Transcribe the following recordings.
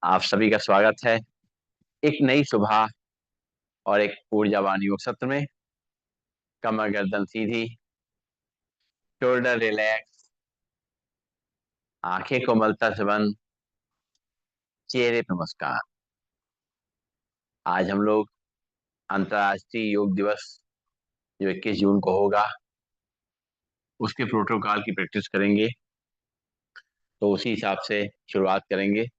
आप सभी का स्वागत है एक नई सुबह और एक ऊर्जावान योग सत्र में। कमर गर्दन सीधी, शोल्डर रिलैक्स, आंखें कोमलता से बंद, चेहरे पे मुस्कान। आज हम लोग अंतर्राष्ट्रीय योग दिवस जो 21 जून को होगा उसके प्रोटोकॉल की प्रैक्टिस करेंगे। तो उसी हिसाब से शुरुआत करेंगे।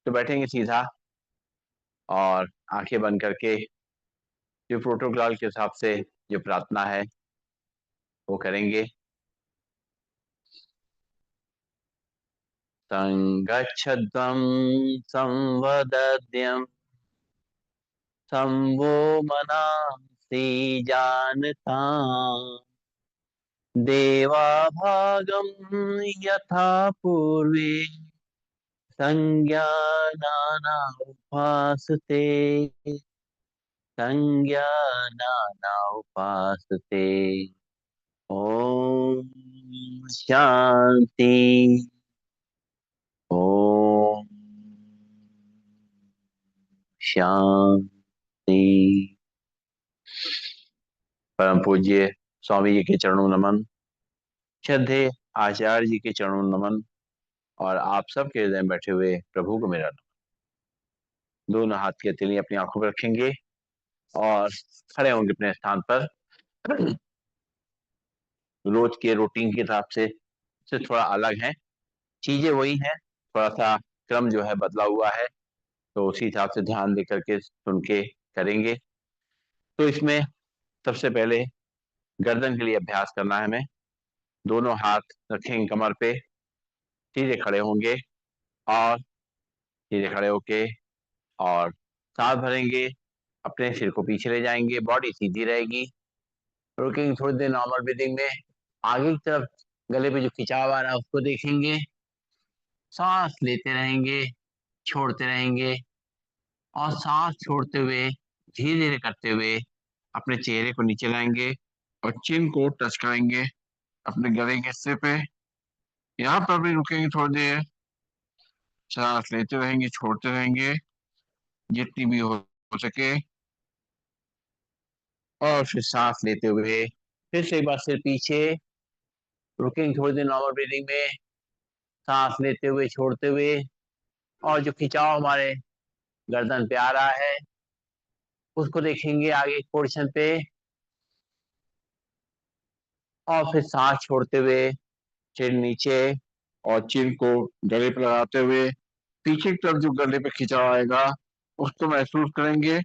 तो बैठेंगे सीधा और आंखें बंद करके जो प्रोटोकॉल के हिसाब से जो प्रार्थना है वो करेंगे। संगच्छध्वं संवदद्यं संवो मनांसि जानता देवाभागं यथा पूर्वे संज्ञानाना उपासते संज्ञानाना उपासते। ओम शांति। ओम शांति। परम पूज्य स्वामी जी के चरणों नमन, श्रद्धेय आचार्य जी के चरणों नमन, और आप सबके हृदय में बैठे हुए प्रभु को मेरा नमन। दोनों हाथ की हथेली अपनी आंखों पर रखेंगे और खड़े होंगे अपने स्थान पर। रोज के रूटीन के हिसाब से थोड़ा अलग है, चीजें वही हैं, थोड़ा सा क्रम जो है बदला हुआ है। तो उसी हिसाब से ध्यान दे करके सुन के करेंगे। तो इसमें सबसे पहले गर्दन के लिए अभ्यास करना है हमें। दोनों हाथ रखेंगे कमर पे, सीधे खड़े होंगे और सीधे खड़े होके और सांस भरेंगे, अपने सिर को पीछे ले जाएंगे, बॉडी सीधी रहेगी। रुकेंगे थोड़ी देर नॉर्मल ब्रीदिंग में। आगे की तरफ गले पे जो खिंचाव आ रहा है उसको देखेंगे, सांस लेते रहेंगे, छोड़ते रहेंगे, और सांस छोड़ते हुए धीरे धीरे करते हुए अपने चेहरे को नीचे लाएंगे और चिन को टच करेंगे अपने गले के हिस्से पे। यहाँ पर भी रुकेंगे थोड़ी देर, सांस लेते रहेंगे, छोड़ते रहेंगे जितनी भी हो सके, और फिर सांस लेते हुए फिर से एक बार सिर पीछे। रुकेंगे थोड़ी देर नॉर्मल ब्रीदिंग में, सांस लेते हुए, छोड़ते हुए, और जो खिंचाव हमारे गर्दन पे आ रहा है उसको देखेंगे आगे पोर्शन पे, और फिर सांस छोड़ते हुए सिर नीचे और चिन को गले पर लगाते हुए पीछे की तरफ जो गले पे खिंचाव आएगा उसको महसूस करेंगे।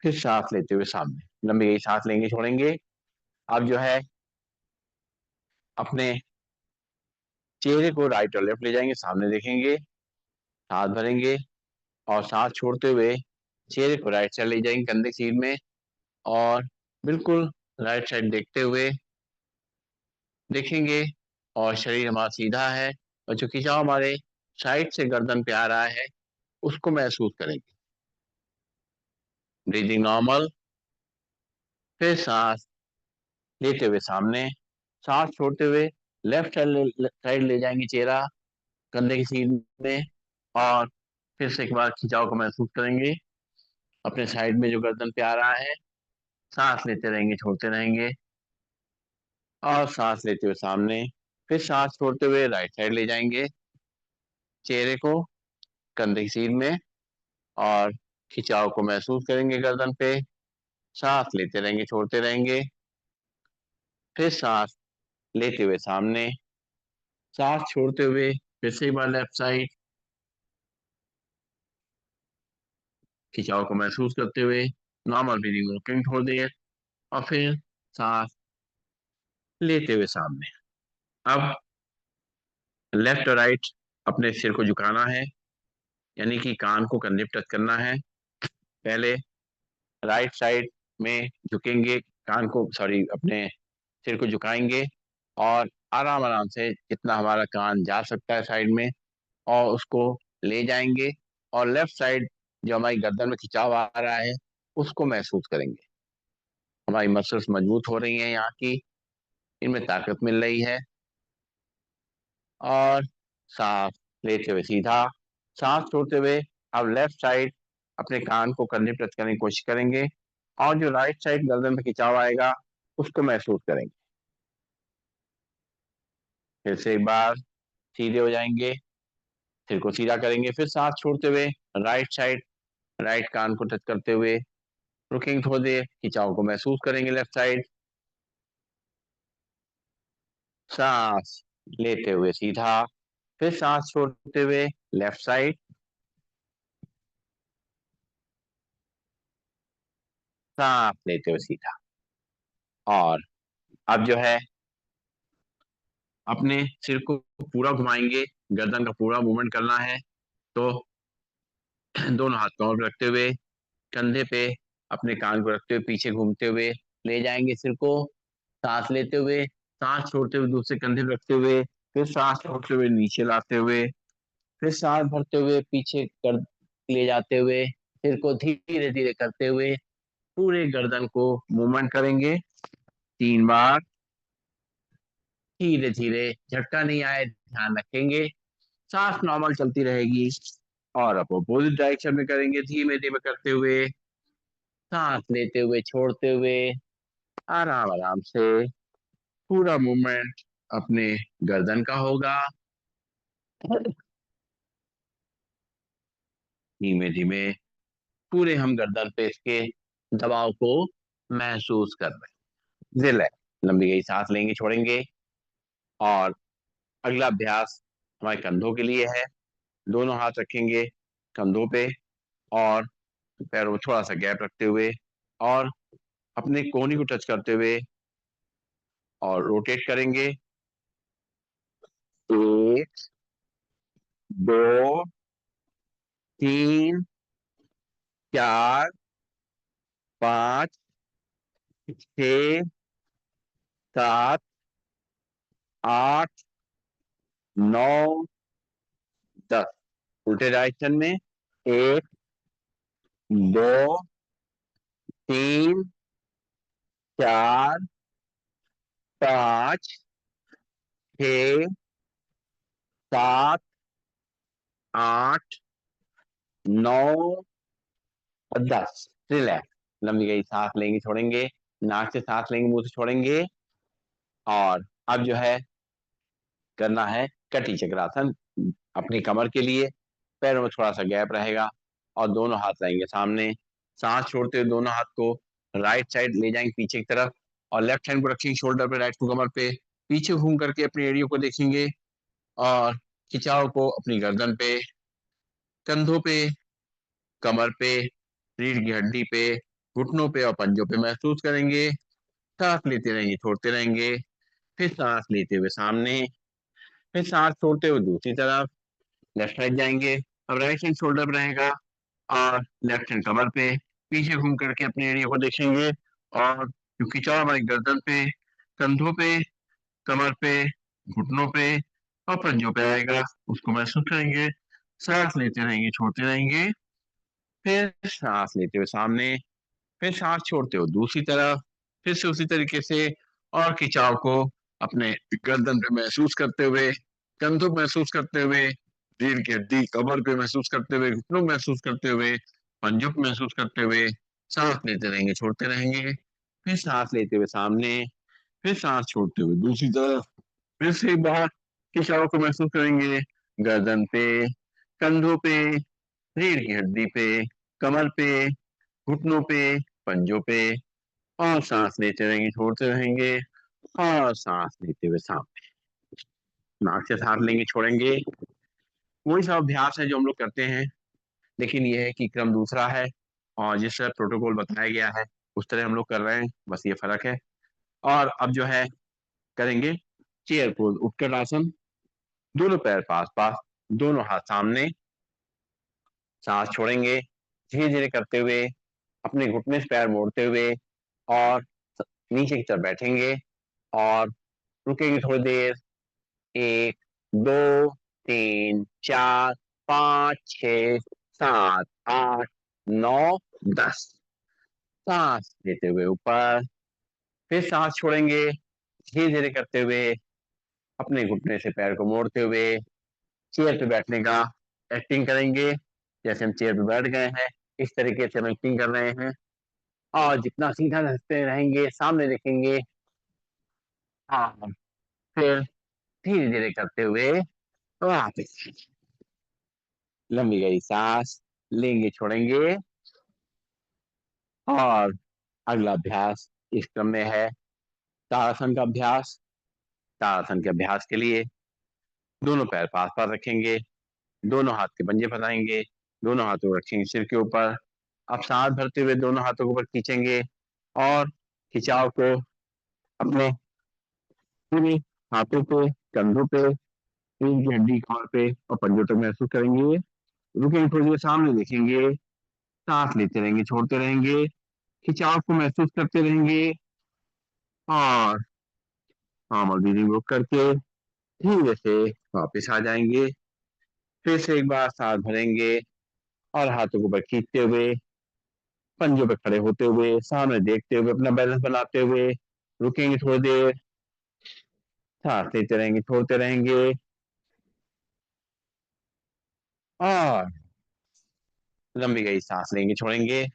फिर सांस लेते हुए सामने लंबी गई सांस लेंगे, छोड़ेंगे। अब जो है अपने चेहरे को राइट और लेफ्ट ले जाएंगे, सामने देखेंगे, सांस भरेंगे और सांस छोड़ते हुए चेहरे को राइट साइड ले जाएंगे कंधे की सीध में, और बिल्कुल राइट साइड देखते हुए देखेंगे, और शरीर हमारा सीधा है और जो खिंचाव हमारे साइड से गर्दन पे आ रहा है उसको महसूस करेंगे। Breathing normal. फिर सांस लेते हुए सामने, सांस छोड़ते हुए लेफ्ट साइड ले जाएंगे चेहरा कंधे की सीध में, और फिर से एक बार खिंचाव को महसूस करेंगे अपने साइड में जो गर्दन पे आ रहा है। सांस लेते रहेंगे, छोड़ते रहेंगे, और सांस लेते हुए सामने, फिर सांस छोड़ते हुए राइट साइड ले जाएंगे चेहरे को कंधे की सीध में, और खिंचाव को महसूस करेंगे गर्दन पे। सांस लेते रहेंगे, छोड़ते रहेंगे, फिर सांस लेते हुए सामने, सांस छोड़ते हुए फिर से एक बार लेफ्ट साइड, खिंचाव को महसूस करते हुए नॉर्मल ब्रीदिंग रोकेंगे थोड़ी देर, और फिर सांस लेते हुए सामने। अब लेफ्ट और राइट अपने सिर को झुकाना है, यानी कि कान को कंधे पे टच करना है। पहले राइट साइड में झुकेंगे, कान को सॉरी अपने सिर को झुकाएंगे और आराम आराम से जितना हमारा कान जा सकता है साइड में, और उसको ले जाएंगे, और लेफ्ट साइड जो हमारी गर्दन में खिंचाव आ रहा है उसको महसूस करेंगे। हमारी मसल्स मजबूत हो रही हैं यहाँ की, इनमें ताकत मिल रही है। और सांस लेते हुए सीधा, सांस छोड़ते हुए अब लेफ्ट साइड अपने कान को कंधे पे टच करने की कोशिश करेंगे और जो राइट साइड गर्दन पे खिंचाव आएगा उसको महसूस करेंगे। फिर से एक बार सीधे हो जाएंगे, सिर को सीधा करेंगे, फिर सांस छोड़ते हुए राइट साइड, राइट कान को टच करते हुए रुकेंगे थोड़ी देर, खिंचाव को महसूस करेंगे लेफ्ट साइड, सांस लेते हुए सीधा, फिर सांस छोड़ते हुए लेफ्ट साइड, सांस लेते हुए सीधा। और अब जो है अपने सिर को पूरा घुमाएंगे, गर्दन का पूरा मूवमेंट करना है। तो दोनों हाथ कमर पे रखते हुए, कंधे पे अपने कान को रखते हुए पीछे घूमते हुए ले जाएंगे सिर को, सांस लेते हुए, सांस छोड़ते हुए दूसरे कंधे पे रखते हुए, फिर सांस छोड़ते हुए नीचे लाते हुए, फिर सांस भरते हुए पीछे कर ले जाते हुए, सिर को धीरे धीरे करते हुए पूरे गर्दन को मूवमेंट करेंगे 3 बार। धीरे धीरे, झटका नहीं आए ध्यान रखेंगे, सांस नॉर्मल चलती रहेगी। और अब अपोजिट डायरेक्शन में करेंगे धीमे धीमे करते हुए, सांस लेते हुए छोड़ते हुए आराम आराम से पूरा मूवमेंट अपने गर्दन का होगा। धीमे धीमे पूरे हम गर्दन पे इसके दबाव को महसूस कर रहे हैं। रिलैक्स, लंबी गई सांस लेंगे छोड़ेंगे। और अगला अभ्यास हमारे कंधों के लिए है। दोनों हाथ रखेंगे कंधों पे और पैरों में थोड़ा सा गैप रखते हुए और अपने कोहनी को टच करते हुए और रोटेट करेंगे। 1, 2, 3, 4, 5, 6, 7, 8, 9, 10। उल्टे डायरेक्शन में 1, 2, 3, 4, 5, 6, 7, 8, 9 और 10। रिलैक्स, लंबी गई सांस लेंगे छोड़ेंगे, नाक से सांस लेंगे मुंह से छोड़ेंगे। और अब जो है करना है कटी चक्रासन अपनी कमर के लिए। पैरों में थोड़ा सा गैप रहेगा और दोनों हाथ रहेंगे सामने, सांस छोड़ते हुए दोनों हाथ को राइट साइड ले जाएंगे पीछे की तरफ और लेफ्ट हैंड को रखेंगे शोल्डर पे, राइट को कमर पे, पीछे घूम करके अपने एरियो को देखेंगे और खिंचाव को अपनी गर्दन पे, कंधों पे, कमर पे, रीढ़ की हड्डी पे, घुटनों पे और पंजों पे महसूस करेंगे। सांस लेते रहेंगे छोड़ते रहेंगे, फिर सांस लेते हुए सामने, फिर सांस छोड़ते हुए दूसरी तरफ, लेफ्ट साइड जाएंगे। अब राइट हैंड शोल्डर पे रहेगा और लेफ्ट हैंड कमर पे, पीछे घूम करके अपने एरिया को देखेंगे और जो खिंचाव हमारी गर्दन पे, कंधों पे, कमर पे, घुटनों पे और पंजों पे आएगा उसको महसूस करेंगे। सांस लेते रहेंगे छोड़ते रहेंगे, फिर सांस लेते हुए सामने, फिर सांस छोड़ते हुए दूसरी तरफ, फिर से उसी तरीके से और खिंचाव को अपने गर्दन पे महसूस करते हुए, कंधों पे महसूस करते हुए, रीढ़ की हड्डी कमर पे महसूस करते हुए, घुटनों में महसूस करते हुए, पंजों पे महसूस करते हुए सांस लेते रहेंगे छोड़ते रहेंगे, फिर सांस लेते हुए सामने, फिर सांस छोड़ते हुए दूसरी तरफ, फिर से एक बार खिंचाव को महसूस करेंगे गर्दन पे, कंधों पे, रीढ़ की हड्डी पे, कमर पे, घुटनों पे, पंजों पे और सांस लेते रहेंगे छोड़ते रहेंगे और सांस लेते हुए सामने, नाक से सांस लेंगे छोड़ेंगे। वही सब अभ्यास है जो हम लोग करते हैं, लेकिन ये है कि क्रम दूसरा है और जिस तरह प्रोटोकॉल बताया गया है उस तरह हम लोग कर रहे हैं, बस ये फर्क है। और अब जो है करेंगे चेयर पोज उठकर आसन, दोनों पैर पास पास, दोनों हाथ सामने, सांस छोड़ेंगे धीरे धीरे करते हुए, अपने घुटने से पैर मोड़ते हुए और नीचे की तरफ बैठेंगे और रुकेंगे थोड़ी देर। 1, 2, 3, 4, 5, 6, 7, 8, 9, 10। सांस लेते हुए ऊपर, फिर सांस छोड़ेंगे धीरे धीरे करते हुए अपने घुटने से पैर को मोड़ते हुए चेयर पे बैठने का एक्टिंग करेंगे। जैसे हम चेयर पे बैठ गए हैं, इस तरीके से हम एक्टिंग कर रहे हैं। और जितना सीधा हंसते रहेंगे, सामने देखेंगे। हाँ, फिर धीरे धीरे करते हुए वापस लंबी गई सांस लेंगे, छोड़ेंगे। और अगला अभ्यास इस क्रम में है ताड़ासन का अभ्यास। ताड़ासन के अभ्यास के लिए दोनों पैर पास पास रखेंगे, दोनों हाथ के पंजे फैलाएंगे, दोनों हाथों को रखेंगे सिर के ऊपर। अब सांस भरते हुए दोनों हाथों को ऊपर खींचेंगे और खिंचाव को अपने पूरे हाथों पे, कंधों पे, रीढ़ की हड्डी, कमर पे और पंजों तक महसूस करेंगे। रुकेंगे, थोड़ी देर सामने देखेंगे, सांस लेते रहेंगे, छोड़ते रहेंगे, खिंचाव को महसूस करते रहेंगे। और नॉर्मल ब्रीदिंग रोक करके धीरे से वापस आ जाएंगे। फिर से एक बार सांस भरेंगे और हाथों को ऊपर खींचते हुए, पंजों पे खड़े होते हुए, सामने देखते हुए, अपना बैलेंस बनाते हुए रुकेंगे थोड़ी देर, सांस लेते रहेंगे, छोड़ते रहेंगे। और लंबी गई सांस लेंगे, छोड़ेंगे।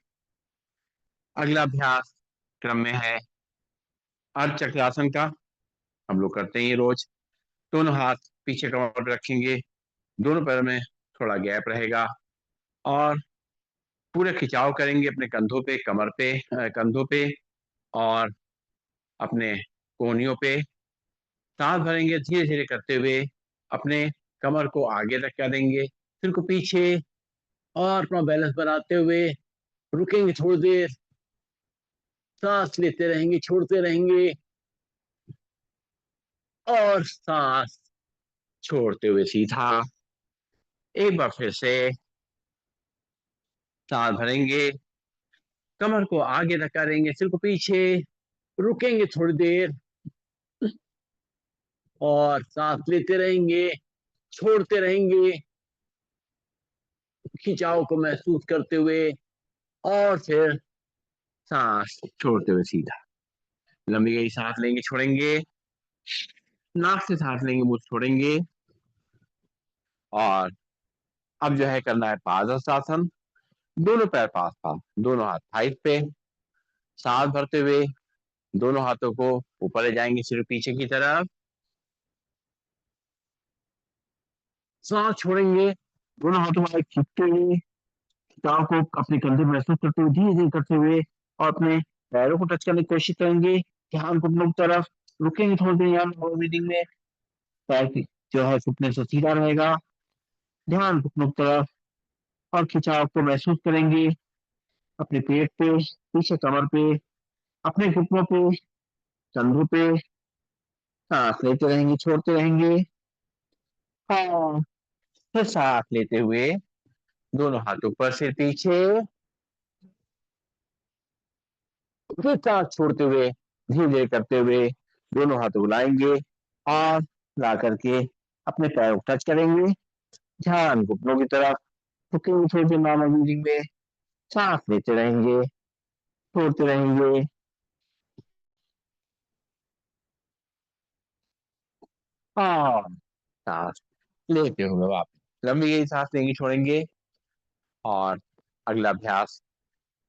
अगला अभ्यास क्रम में है अर्ध चक्रासन का। हम लोग करते हैं ये रोज। दोनों हाथ पीछे कमर पर रखेंगे, दोनों पैरों में थोड़ा गैप रहेगा और पूरे खिंचाव करेंगे अपने कंधों पे, कमर पे, कंधों पे और अपने कोहनियों पे। सांस भरेंगे धीरे धीरे करते हुए, अपने कमर को आगे धक्का देंगे, सिर को पीछे, और अपना बैलेंस बनाते हुए रुकेंगे थोड़ी देर, सांस लेते रहेंगे, छोड़ते रहेंगे और सांस छोड़ते हुए सीधा एक बार फिर से सांस भरेंगे, कमर को आगे धक्का देंगे, सिर को पीछे, रुकेंगे थोड़ी देर और सांस लेते रहेंगे, छोड़ते रहेंगे, खिंचाव को महसूस करते हुए और फिर सांस छोड़ते हुए सीधा लंबी गई सांस लेंगे, छोड़ेंगे, नाक से सांस लेंगे, मुंह छोड़ेंगे। और अब जो है करना है पादहस्तासन। दोनों पैर पास पास, दोनों हाथ थाइस पे, सांस भरते हुए दोनों हाथों को ऊपर ले जाएंगे सिर पीछे की तरफ, सांस छोड़ेंगे, दोनों हाथों को खींचते हुए, खिंचाव को अपने कंधे महसूस करते हुए, धीरे धीरे करते हुए और अपने पैरों को टच करने की कोशिश करेंगे। ध्यान घुटनों की तरफ, रुकेंगे थोड़ी देर यहाँ रीडिंग में, पैर की जो है घुटने से सीधा रहेगा, ध्यान घुटनों की तरफ और खिंचाव को महसूस करेंगे अपने पेट पे, पीछे कमर पे, अपने घुटनों पे, कंधों पे। सांस लेते रहेंगे, छोड़ते रहेंगे। हाँ, फिर सांस लेते हुए दोनों हाथ ऊपर से पीछे, फिर सांस छोड़ते हुए धीरे धीरे करते हुए दोनों हाथ बुलाएंगे और ला करके अपने पैरों को टच करेंगे। ध्यान घुटनों की तरफ, रुकेंगे थोड़ी देर नॉर्मल ब्रीदिंग में, सांस लेते रहेंगे, छोड़ते रहेंगे। और सांस लेते हुए वापस लंबी गई सांस लेंगे, छोड़ेंगे। और अगला अभ्यास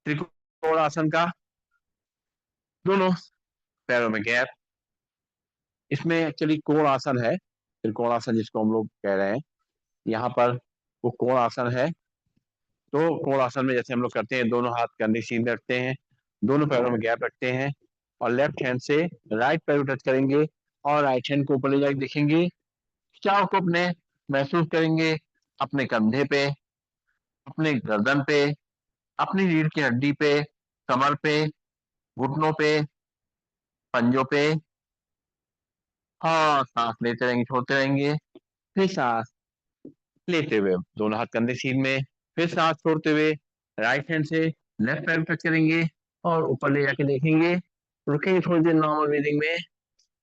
त्रिकोणासन का। दोनों पैरों में गैप, इसमें एक्चुअली कोण आसन है, त्रिकोणासन जिसको हम लोग कह रहे हैं, यहाँ पर वो कोण आसन है। तो कोण आसन में जैसे हम लोग करते हैं, दोनों हाथ कंधे सीधे रखते हैं, दोनों पैरों में गैप रखते हैं और लेफ्ट हैंड से राइट पैर को टच करेंगे और राइट हैंड को ऊपर ले जाकर देखेंगे। खिंचाव को अपने महसूस करेंगे अपने कंधे पे, अपने गर्दन पे, अपनी रीढ़ की हड्डी पे, कमर पे, घुटनों पे, पंजों पे। हाँ, सांस लेते रहेंगे, छोड़ते रहेंगे। फिर सांस लेते हुए दोनों हाथ कंधे सीध में, फिर सांस छोड़ते हुए राइट हैंड से लेफ्ट पैर टच करेंगे और ऊपर ले जाके देखेंगे। रुकेंगे थोड़ी देर नॉर्मल ब्रीदिंग में,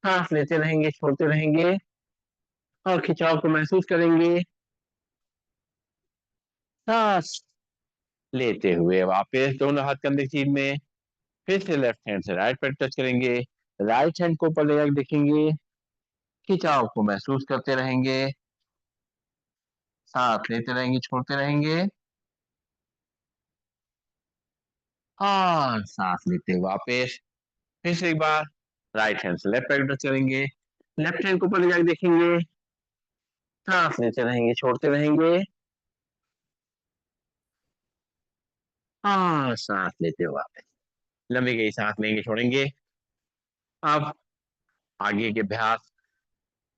सांस लेते रहेंगे, छोड़ते रहेंगे और खिंचाव को महसूस करेंगे। सांस लेते हुए वापस दोनों हाथ कंधे सीध में, फिर से लेफ्ट हैंड से राइट पैर टच करेंगे, राइट हैंड को ऊपर ले जाके देखेंगे। खिंचाव को महसूस करते रहेंगे, सांस लेते रहेंगे, छोड़ते रहेंगे और सांस लेते हुए वापस। फिर से एक बार राइट हैंड से लेफ्ट पैर चलेंगे, लेफ्ट हैंड को ऊपर ले जाके देखेंगे, सांस लेते रहेंगे, छोड़ते रहेंगे और सांस लेते हुए वापस। लंबी गई सांस लेंगे, छोड़ेंगे। अब आगे के अभ्यास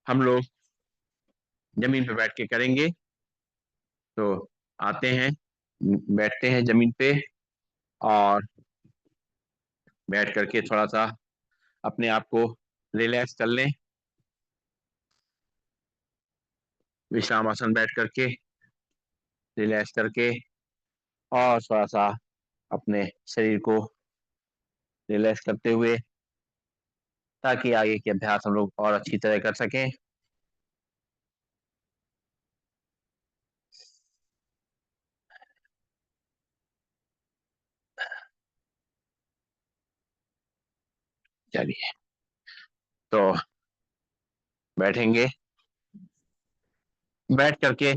हम लोग जमीन पे बैठ के करेंगे। तो आते हैं, बैठते हैं जमीन पे और बैठ करके थोड़ा सा अपने आप को रिलैक्स कर लें। विश्राम आसन बैठ करके रिलैक्स करके और थोड़ा सा अपने शरीर को रिलैक्स करते हुए, ताकि आगे के अभ्यास हम लोग और अच्छी तरह कर सकें। चलिए, तो बैठेंगे, बैठ करके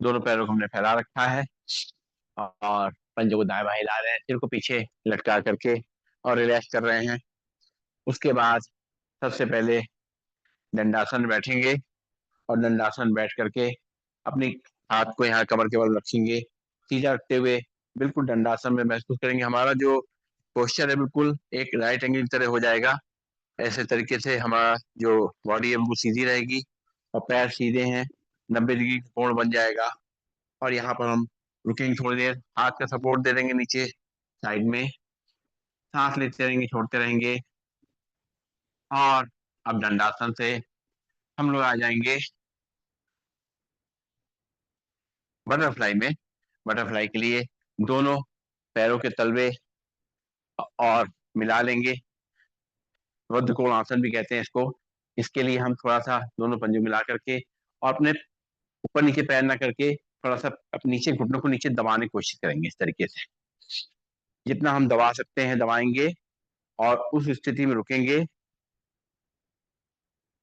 दोनों पैरों को हमने फैला रखा है और पंजों को दाएं बाएं हिला रहे हैं, सिर को पीछे लटका करके और रिलैक्स कर रहे हैं। उसके बाद सबसे पहले दंडासन में बैठेंगे और दंडासन बैठ करके अपनी हाथ को यहाँ कमर के बल रखेंगे, सीधा रखते हुए बिल्कुल दंडासन में महसूस करेंगे हमारा जो पोस्चर है बिल्कुल एक राइट एंगल की तरह हो जाएगा। ऐसे तरीके से हमारा जो बॉडी है बिल्कुल सीधी रहेगी और पैर सीधे हैं, 90 डिग्री कोण बन जाएगा। और यहाँ पर हम रुकेंगे थोड़ी देर, हाथ का सपोर्ट दे देंगे नीचे साइड में, सांस लेते रहेंगे, छोड़ते रहेंगे और अब दंडासन से हम लोग आ जाएंगे बटरफ्लाई में। बटरफ्लाई के लिए दोनों पैरों के तलवे और मिला लेंगे, वज्र कोण आसन भी कहते हैं इसको। इसके लिए हम थोड़ा सा दोनों पंजे मिला करके और अपने ऊपर नीचे पैर ना करके थोड़ा सा अपने नीचे घुटनों को नीचे दबाने की कोशिश करेंगे। इस तरीके से जितना हम दबा सकते हैं दबाएंगे और उस स्थिति में रुकेंगे।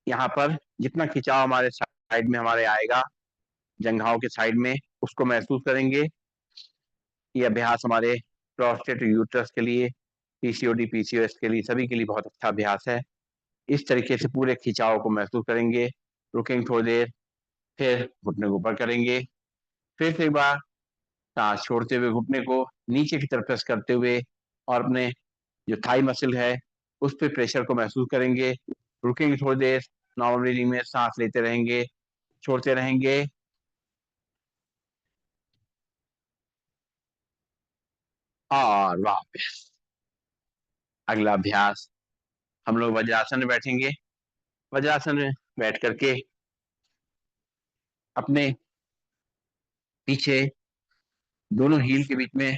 यहाँ पर जितना खिंचाव हमारे साइड में हमारे आएगा, जंघाओं के साइड में, उसको महसूस करेंगे। ये अभ्यास हमारे प्रोस्टेट यूट्रस के लिए, पीसीओडी पीसीओएस के लिए, सभी के लिए बहुत अच्छा अभ्यास है। इस तरीके से पूरे खिंचाव को महसूस करेंगे, रुकेंगे थोड़ी देर, फिर घुटने को ऊपर करेंगे, फिर से एक बार सांस छोड़ते हुए घुटने को नीचे की तरफ प्रेस करते हुए और अपने जो थाई मसल है उस पर प्रेशर को महसूस करेंगे, रुकेंगे थोड़ी देर, नॉर्मल ब्रीदिंग में सांस लेते रहेंगे, छोड़ते रहेंगे और वापस। अगला अभ्यास हम लोग वज्रासन में बैठेंगे। वज्रासन में बैठ करके अपने पीछे दोनों हील के बीच में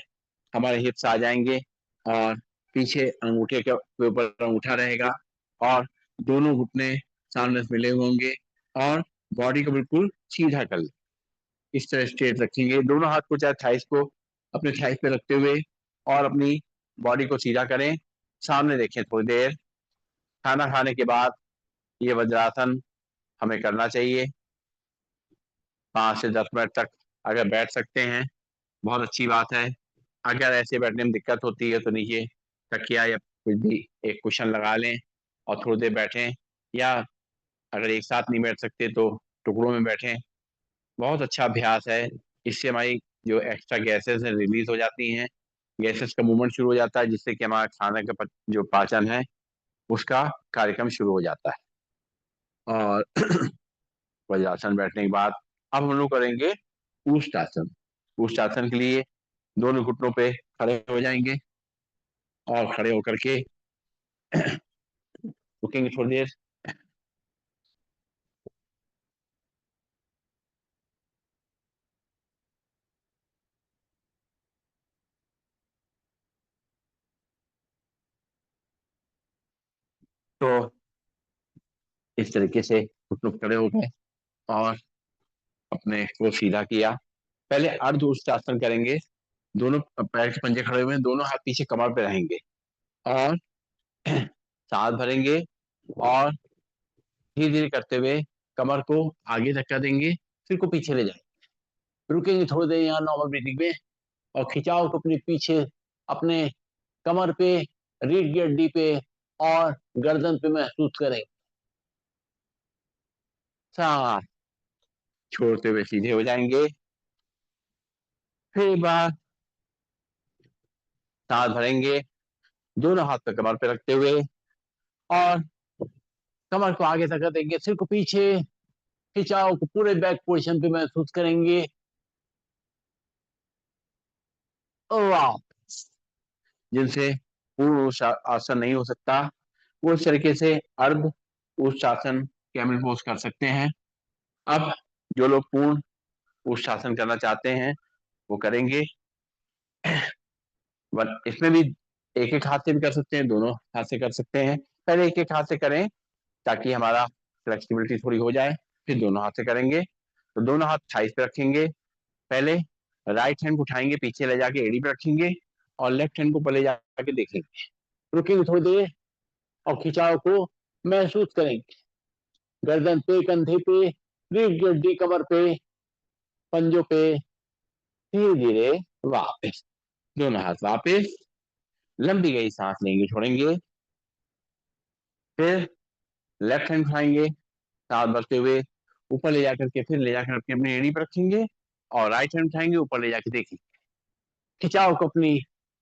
हमारे हिप्स आ जाएंगे और पीछे अंगूठे के ऊपर अंगूठा रहेगा और दोनों घुटने सामने से मिले हुए होंगे और बॉडी को बिल्कुल सीधा कर लें। इस तरह स्ट्रेट रखेंगे, दोनों हाथ को चाहे थाइस को अपने थाइस पे रखते हुए और अपनी बॉडी को सीधा करें, सामने देखें थोड़ी देर। खाना खाने के बाद ये वज्रासन हमें करना चाहिए 5 से 10 मिनट तक। अगर बैठ सकते हैं बहुत अच्छी बात है, अगर ऐसे बैठने में दिक्कत होती है तो नीचे तकिया या कुछ भी एक कुशन लगा लें और थोड़ी देर बैठें, या अगर एक साथ नहीं बैठ सकते तो टुकड़ों में बैठें। बहुत अच्छा अभ्यास है, इससे हमारी जो एक्स्ट्रा गैसेस हैं रिलीज हो जाती हैं, गैसेस का मूवमेंट शुरू हो जाता है, जिससे कि हमारा खाने का जो पाचन है उसका कार्यक्रम शुरू हो जाता है। और वज्रासन बैठने के बाद अब हम लोग करेंगे ऊष्टासन। ऊष्टासन के लिए दोनों घुटनों पे खड़े हो जाएंगे और खड़े होकर के रुकेंगे थोड़ी देर, तो इस तरीके से घुटनों पे खड़े हो गए और अपने को सीधा किया। पहले अर्ध उष्टासन करेंगे, दोनों पैर के पंजे खड़े हुए हैं, दोनों हाथ पीछे कमर पे रहेंगे और सांस भरेंगे और धीरे धीरे करते हुए कमर को आगे धक्का देंगे, सिर को पीछे ले जाएंगे, रुकेंगे थोड़ी देर यहाँ नॉर्मल ब्रीथिंग में, और खिंचाव को अपने पीछे, अपने कमर पे, रीढ़ की हड्डी पे और गर्दन पे महसूस करें। सांस छोड़ते हुए सीधे हो जाएंगे। फिर एक बार सांस भरेंगे, दोनों हाथ पे कमर पे रखते हुए, और कमर को आगे तक देंगे, सिर को पीछे, खिंचाव को पूरे बैक पोजीशन पे महसूस करेंगे। वाह! जिनसे पूर्ण आसन नहीं हो सकता, वो इस तरीके से अर्ध उष्टासन कैमल पोज कर सकते हैं। अब जो लोग पूर्ण उष्टासन करना चाहते हैं वो करेंगे। इसमें भी एक एक हाथ से भी कर सकते हैं, दोनों हाथ से कर सकते हैं। पहले एक एक हाथ से करें ताकि हमारा फ्लेक्सिबिलिटी थोड़ी हो जाए, फिर दोनों हाथ से करेंगे। तो दोनों हाथ थाइस पे रखेंगे, पहले राइट हैंड को उठाएंगे, पीछे ले जाके एड़ी पे रखेंगे, और लेफ्ट हैंड को पहले जाके देखेंगे, रुकेंगे थोड़ी देर और खिंचाव को महसूस करेंगे। गर्दन पे, कंधे पे, रीढ़ की हड्डी, कमर पे, पंजों पे, धीरे धीरे वापस, दोनों हाथ वापस, लंबी गई सांस लेंगे, छोड़ेंगे। फिर लेफ्ट हैंड उठाएंगे, सांस भरते हुए ऊपर ले जाकर के, फिर ले जाकर अपनी एड़ी पर रखेंगे, और राइट हैंड उठाएंगे, ऊपर ले जाके देखेंगे। खिंचाव को अपनी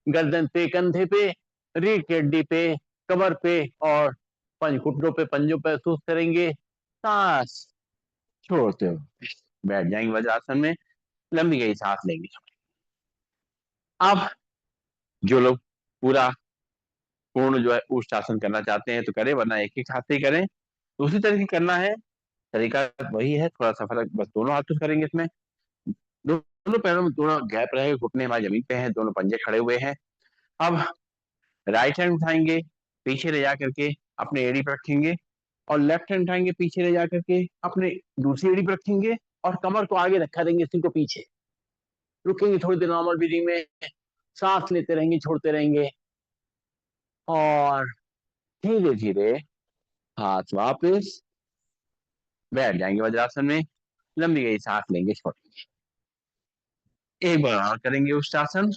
गर्दन पे, कंधे पे, रीढ़ की हड्डी पे, कमर पे और घुटनों पे, पंजों पे महसूस करेंगे। सांस छोड़ते हुए बैठ जाएंगे वज्रासन में, लंबी गई सांस लेंगे। अब जो लोग पूरा पूर्ण जो है उष्टासन करना चाहते हैं तो करें, वरना एक एक हाथ से ही करें। तो उसी तरीके करना है, तरीका वही है, थोड़ा सा फर्क बस दोनों हाथों से करेंगे। इसमें दोनों पैरों में थोड़ा गैप रहे, घुटने हमारे जमीन पे हैं, दोनों पंजे खड़े हुए हैं। अब राइट हैंड उठाएंगे, पीछे ले जा करके अपने एड़ी पर रखेंगे, और लेफ्ट हैंड उठाएंगे, पीछे ले जा करके अपने दूसरी एड़ी पर रखेंगे, और कमर को आगे रखा देंगे, सिर को पीछे, रुकेंगे थोड़ी देर नॉर्मल ब्रीदिंग में, सांस लेते रहेंगे, छोड़ते रहेंगे, और धीरे धीरे हाथ वापस, बैठ जाएंगे वज्रासन में, लंबी गई सांस लेंगे, छोड़ेंगे। एक बार और करेंगे उष्टासन,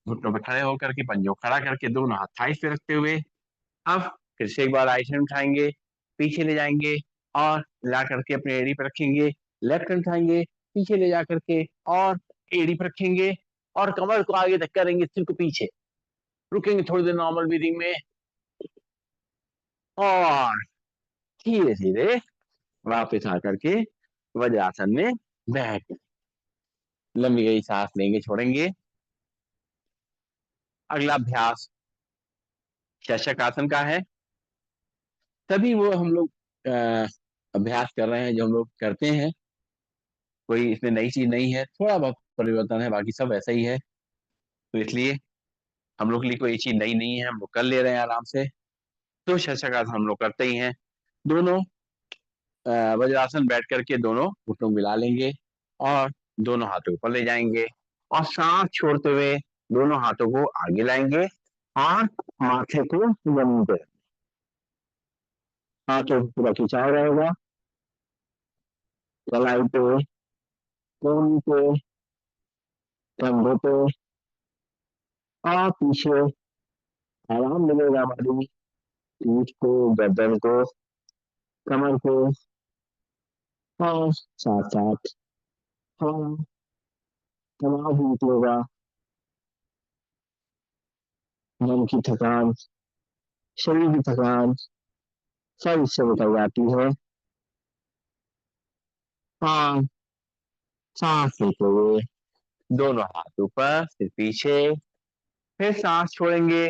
घुटनों पे खड़े होकर के, पंजों खड़ा करके, दोनों हाथ थाइस पे रखते हुए। अब फिर से एक बार राइट हैंड उठाएंगे, पीछे ले जाएंगे, और ला करके अपने एड़ी पर रखेंगे, लेफ्ट हैंड उठाएंगे, पीछे ले जा करके और एड़ी पर रखेंगे, और कमर को आगे धक्का देंगे, सिर को पीछे, रुकेंगे थोड़ी देर नॉर्मल ब्रीदिंग में, और धीरे धीरे वापस आकर के वज्रासन में बैठ, लंबी गई सांस लेंगे, छोड़ेंगे। अगला अभ्यास शशक आसन का है। तभी वो हम लोग अभ्यास कर रहे हैं जो हम लोग करते हैं, कोई इसमें नई चीज नहीं है, थोड़ा बहुत परिवर्तन है, बाकी सब ऐसा ही है। तो इसलिए हम लोग के लिए कोई चीज नई नहीं है, हम लोग कर ले रहे हैं आराम से। तो शशक आसन हम लोग करते ही हैं। दोनों वज्रासन बैठ करके दोनों घुटनों मिला लेंगे, और दोनों हाथों ऊपर ले जाएंगे, और सांस छोड़ते हुए दोनों हाथों को आगे लाएंगे, और माथे को जमीन पे, हाथों को पूरा खिंचाव रहेगा, कलाई पे, कोहनी पे, कंधों पे, और पीछे आराम मिलेगा हमारी पीठ को, गर्दन को, कमर को, और साथ साथ हाँ तनाव भी निकलेगा, मन की थकान, शरीर की थकान सब इससे निकल जाती है। हाँ, सांस लेते हुए दोनों हाथ ऊपर, फिर पीछे, फिर सांस छोड़ेंगे,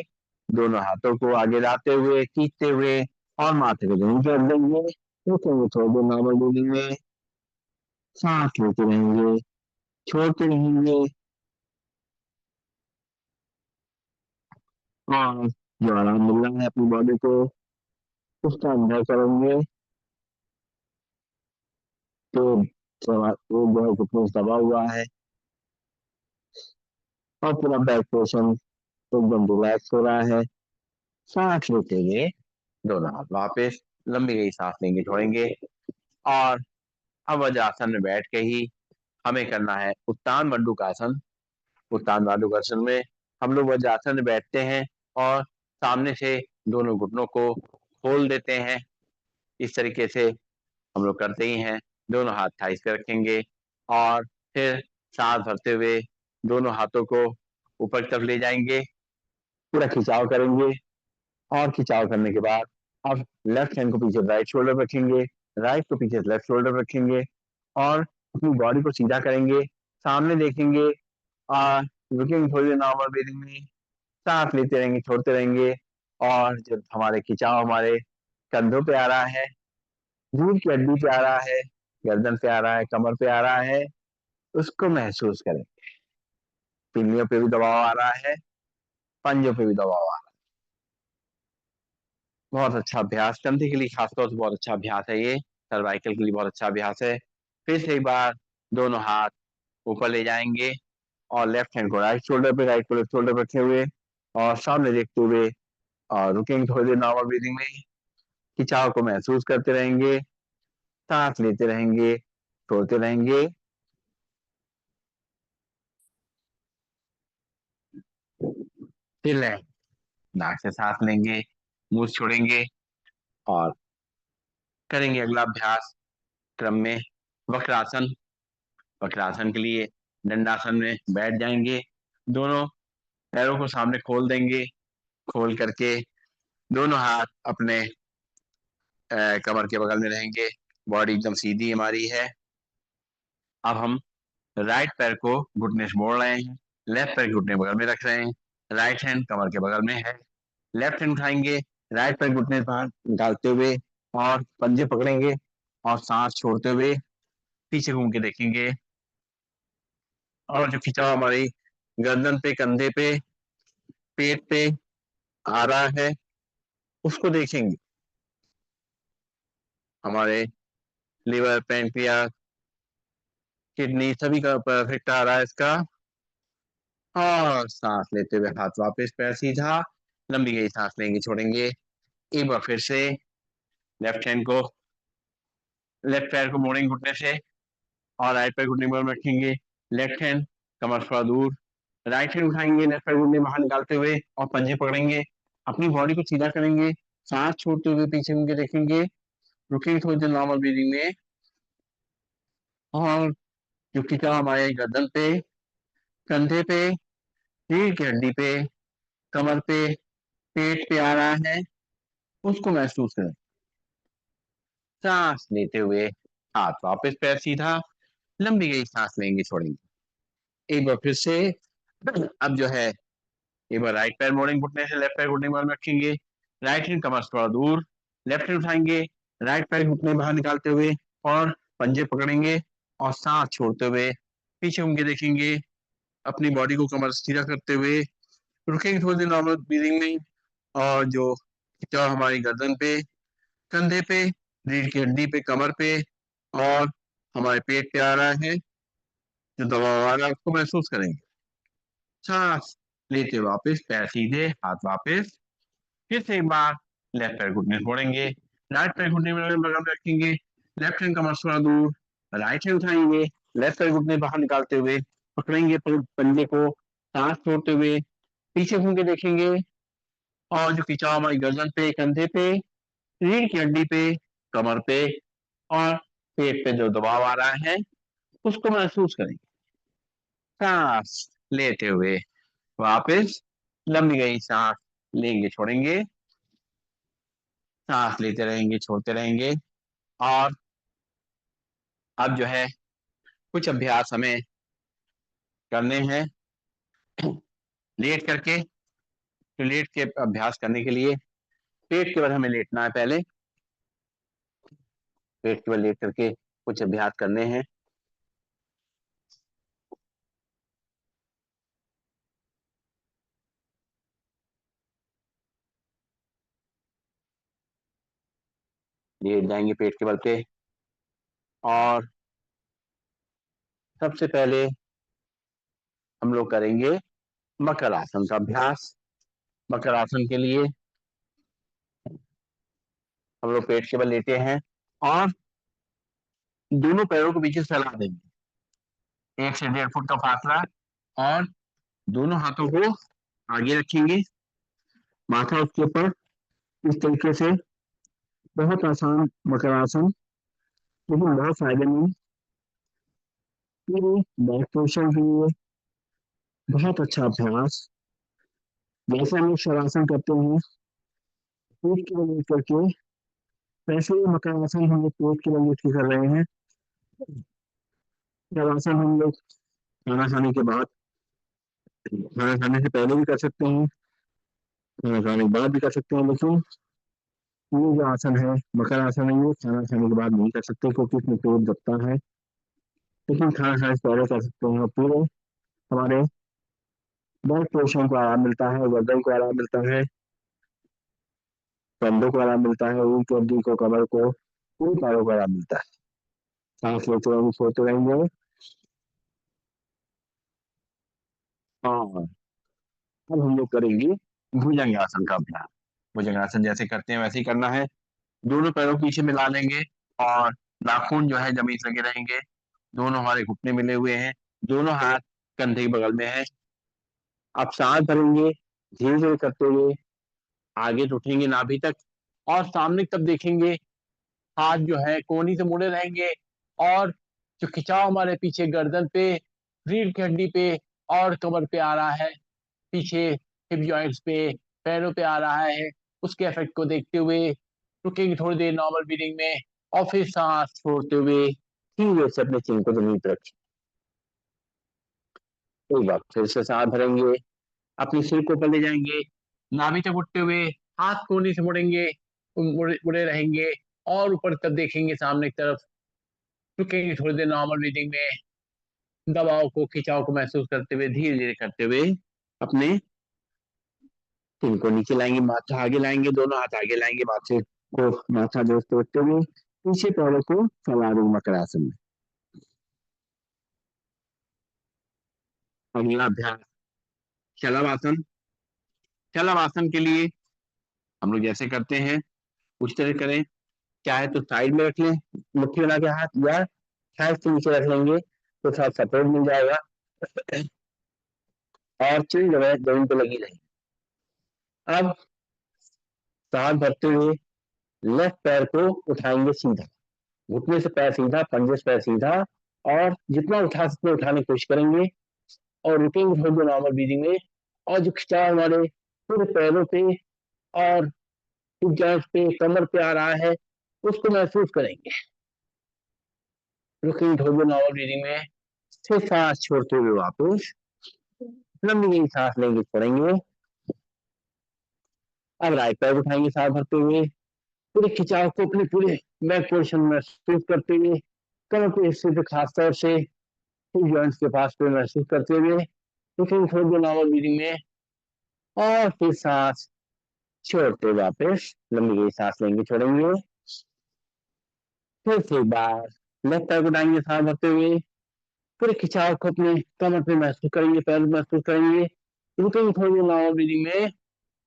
दोनों हाथों को आगे लाते हुए, खींचते हुए, और माथे को जमीन कर देंगे, रुकेंगे थोड़ी देर नॉर्मल ब्रीदिंग में, सांस लेते रहेंगे, छोड़ते रहेंगे, और जो आराम मिल रहा है अपनी बॉडी को उसका अनुभव करेंगे। तो वो जो है घुटनों से दबा हुआ है, और पूरा बैक पोर्शन एकदम रिलैक्स हो रहा है। सांस लेते हुए दोनों हाथ वापस, लंबी गई सांस लेंगे, छोड़ेंगे। और अब वज्रासन में बैठ के ही हमें करना है उत्तान मंडूकासन। उत्तान मंडूकासन में हम लोग वज्रासन में बैठते हैं और सामने से दोनों घुटनों को खोल देते हैं। इस तरीके से हम लोग करते ही हैं। दोनों हाथ थाइस पे रखेंगे और फिर सांस भरते हुए दोनों हाथों को ऊपर की तरफ ले जाएंगे, पूरा खिंचाव करेंगे। और खिंचाव करने के बाद अब लेफ्ट हैंड को पीछे राइट शोल्डर पर रखेंगे, राइट को पीछे लेफ्ट शोल्डर पर रखेंगे और अपनी बॉडी को सीधा करेंगे, सामने देखेंगे और रुकेंगे थोड़ी देर नॉर्मल ब्रीदिंग में, सांस लेते रहेंगे, छोड़ते रहेंगे। और जब हमारे खिंचाव हमारे कंधों पे आ रहा है, रीढ़ की हड्डी पे आ रहा है, गर्दन पे आ रहा है, कमर पे आ रहा है, उसको महसूस करें। पिन्नियों पे भी दबाव आ रहा है, पंजों पे भी दबाव आ रहा है। बहुत अच्छा अभ्यास, कंधे के लिए खासतौर से बहुत अच्छा अभ्यास है ये। सर्वाइकल के लिए बहुत अच्छा अभ्यास है। फिर से एक बार दोनों हाथ ऊपर ले जाएंगे और लेफ्ट हैंड को राइट शोल्डर पे, राइट को लेफ्ट शोल्डर पे रखे हुए और सामने देखते हुए और रुकेंगे थोड़ी देर नॉर्मल ब्रीदिंग में। खिंचाव को महसूस करते रहेंगे, सांस लेते रहेंगे, छोड़ते रहेंगे। फिर नाक से सांस लेंगे, मुंह से छोड़ेंगे और करेंगे अगला अभ्यास क्रम में वक्रासन। वक्रासन के लिए दंडासन में बैठ जाएंगे, दोनों पैरों को सामने खोल देंगे, खोल करके दोनों हाथ अपने कमर के बगल में रहेंगे, बॉडी एकदम सीधी हमारी है। अब हम राइट पैर को घुटने से मोड़ रहे हैं, लेफ्ट पैर घुटने बगल में रख रहे हैं, राइट हैंड कमर के बगल में है। लेफ्ट हैंड उठाएंगे, राइट पैर घुटने से बाहर निकालते हुए और पंजे पकड़ेंगे और सांस छोड़ते हुए पीछे घूम के देखेंगे। और जो खिंचाव हमारी गर्दन पे, कंधे पे, पेट पे आ रहा है, उसको देखेंगे। हमारे लिवर, पैंक्रियास, किडनी सभी का परफेक्ट आ रहा है इसका। और सांस लेते हुए हाथ वापस, पैर सीधा, लंबी गई सांस लेंगे, छोड़ेंगे। एक बार फिर से लेफ्ट हैंड को, लेफ्ट पैर को मोड़ेंगे घुटने से और राइट पैर घुटने पर रखेंगे। लेफ्ट हैंड कमर थोड़ा दूर, राइट हैंड उठाएंगे, लेफ्ट पैर घुटने बाहर निकालते हुए और पंजे पकड़ेंगे, अपनी बॉडी को सीधा करेंगे, सांस छोड़ते हुए पीछे घूम के देखेंगे, रुकेंगे थोड़ी देर नॉर्मल ब्रीदिंग में। और जो खिंचाव हमारे गर्दन पे, कंधे पे, रीढ़ की हड्डी पे, कमर पे, पेट पे आ रहा है, उसको महसूस करें। सांस लेते हुए हाथ वापस, पैर सीधा, लंबी गई सांस लेंगे, छोड़ेंगे। एक बार फिर से अब जो है एक बार राइट पैर मोड़ेंगे घुटने से, लेफ्ट पैर घुटने के बगल में रखेंगे, राइट हैंड कमर से थोड़ा दूर, लेफ्ट हैंड उठाएंगे, राइट पैर घुटने बाहर निकालते हुए और पंजे पकड़ेंगे और सांस छोड़ते हुए पीछे घूम के देखेंगे, अपनी बॉडी को कमर से सीधा करते हुए रुकेंगे थोड़ी देर नॉर्मल ब्रीदिंग में। और जो खिंचाव हमारी गर्दन पे, कंधे पे, रीढ़ की हड्डी पे, कमर पे और हमारे पेट पे आ रहा है, जो दबाव आ रहा है, उसको महसूस करेंगे। सांस लेते वापस, पैर सीधे, हाथ वापस। फिर से एक बार लेफ्ट पैर घुटने से मोड़ेंगे, राइट पैर घुटने में बगल में रखेंगे, लेफ्ट हैंड कमर से थोड़ा दूर, राइट हैंड उठाएंगे, लेफ्ट पैर घुटने बाहर निकालते हुए पकड़ेंगे पंजे को, सांस छोड़ते हुए पीछे घूम के देखेंगे। और जो खिंचाव हमारी गर्दन पे, कंधे पे, रीढ़ की हड्डी पे, कमर पे और पेट पे जो दबाव आ रहा है, उसको महसूस करेंगे। सांस लेते हुए वापस, लंबी गई सांस लेंगे, छोड़ेंगे, सांस लेते रहेंगे, छोड़ते रहेंगे। और अब जो है कुछ अभ्यास हमें करने हैं लेट करके। तो लेट के अभ्यास करने के लिए पेट के बल हमें लेटना है पहले। पेट के बल लेट करके कुछ अभ्यास करने हैं। लेट जाएंगे पेट के बल पे और सबसे पहले हम लोग करेंगे मकर आसन का अभ्यास। मकर आसन के लिए हम लोग पेट के बल लेटे हैं और दोनों पैरों को पीछे फैला देंगे, 1 से 1.5 फुट का फासला, और दोनों हाथों को आगे रखेंगे, माथा उसके ऊपर, इस तरीके से। बहुत आसान मकर आसन, लेकिन बहुत फायदेमंद, पूरी बैक पोर्शन के लिए बहुत अच्छा अभ्यास। जैसे हम लोग शवासन करते हैं पेट के बल करके, वैसे ही मकर आसन हम लोग पेट के बल के कर रहे हैं। शवासन हम लोग खाना खाने के बाद, खाना खाने से पहले भी कर सकते हैं, खाना खाने के बाद भी कर सकते हैं, लेकिन ये जो आसन है मकर आसन है, ये खाना खाने के बाद नहीं कर सकते क्योंकि इसमें पेट दबता है, लेकिन खाना खाने से पहले कर सकते हैं। पूरे हमारे बैक पोर्शन को आराम मिलता है, गर्दन को आराम मिलता है, कंधों को आराम मिलता है, ऊँट की हड्डी को, कमर को, पूरे पैरों को आराम मिलता है। सांस लेते रहेंगे, छोड़ते रहेंगे। हाँ, अब हम लोग करेंगे भुजंग आसन का अभ्यास। भुजंग आसन जैसे करते हैं वैसे ही करना है। दोनों पैरों को पीछे मिला लेंगे और नाखून जो है जमीन से लगे रहेंगे। दोनों हमारे घुटने मिले हुए हैं, दोनों हाथ कंधे के बगल में है। अब सांस भरेंगे, धीरे धीरे करते हुए आगे उठेंगे नाभि तक और सामने तब देखेंगे। हाथ जो है कोहनी से मुड़े रहेंगे और जो खिंचाव हमारे पीछे गर्दन पे, रीढ़ की हड्डी पे और कमर पे आ रहा है, पीछे हिप जॉइंट्स पे, पैरों पे आ रहा है, उसके इफेक्ट को देखते हुए रुकेंगे थोड़ी देर नॉर्मल ब्रीदिंग में और फिर सांस छोड़ते हुए धीरे से अपने चिन को जमीन पर रखें। एक बार फिर से सांस भरेंगे, अपनी सिर को ऊपर ले जाएंगे, नाभि तक उठते हुए हाथ कोहनी से मुड़ेंगे, मुड़े रहेंगे और ऊपर तब देखेंगे सामने की तरफ। रुकेंगे थोड़ी देर नॉर्मल ब्रीदिंग में, दबाव को, खिंचाव को महसूस करते हुए, धीरे धीरे करते हुए अपने सिर को नीचे लाएंगे, माथा आगे लाएंगे, दोनों हाथ आगे लाएंगे, माथे को, माथा दोस्त रखते हुए पीछे पैरों को फैला देंगे मकर आसन में। अगला अभ्यास शलभासन। शलभासन के लिए हम लोग जैसे करते हैं उस तरह करें, चाहे तो साइड में रख लें मुट्ठी बना के हाथ, या साइड से नीचे रख लेंगे तो थोड़ा सपोर्ट मिल जाएगा और चिल जो है जमीन पे लगी रहेगी। अब सांस भरते हुए लेफ्ट पैर को उठाएंगे सीधा, घुटने से पैर सीधा, पंजे से पैर सीधा, और जितना उठा सकते उठाने की कोशिश करेंगे और रुकेंगे थोड़ी देर नॉर्मल ब्रीदिंग में। और जो खिंचाव हमारे पूरे पैरों पे और जॉइंट्स पे, कमर पे आ रहा है, उसको महसूस करेंगे। रुकेंगे थोड़ी देर नॉर्मल ब्रीदिंग में, फिर सांस छोड़ते हुए वापस लंबी सांस लेंगे, छोड़ेंगे। अब राइट पैर उठाएंगे सांस भरते हुए, पूरे खिंचाव को अपने पूरे बैक पोर्शन में महसूस करते हुए, कमर के हिस्से पे खासतौर से जॉइंट्स के पास पे महसूस करते हुए रुकेंगे थोड़ी देर नॉर्मल ब्रीदिंग में और फिर सांस छोड़ते वापस लंबी गई सांस लेंगे, छोड़ेंगे। फिर से एक बार लेफ्ट पैर को उठाएंगे सांस भरते हुए, पूरे खिंचाव को अपने कमर पे महसूस करेंगे, पैर महसूस करेंगे। रुकेंगे थोड़ी देर नॉर्मल ब्रीदिंग में,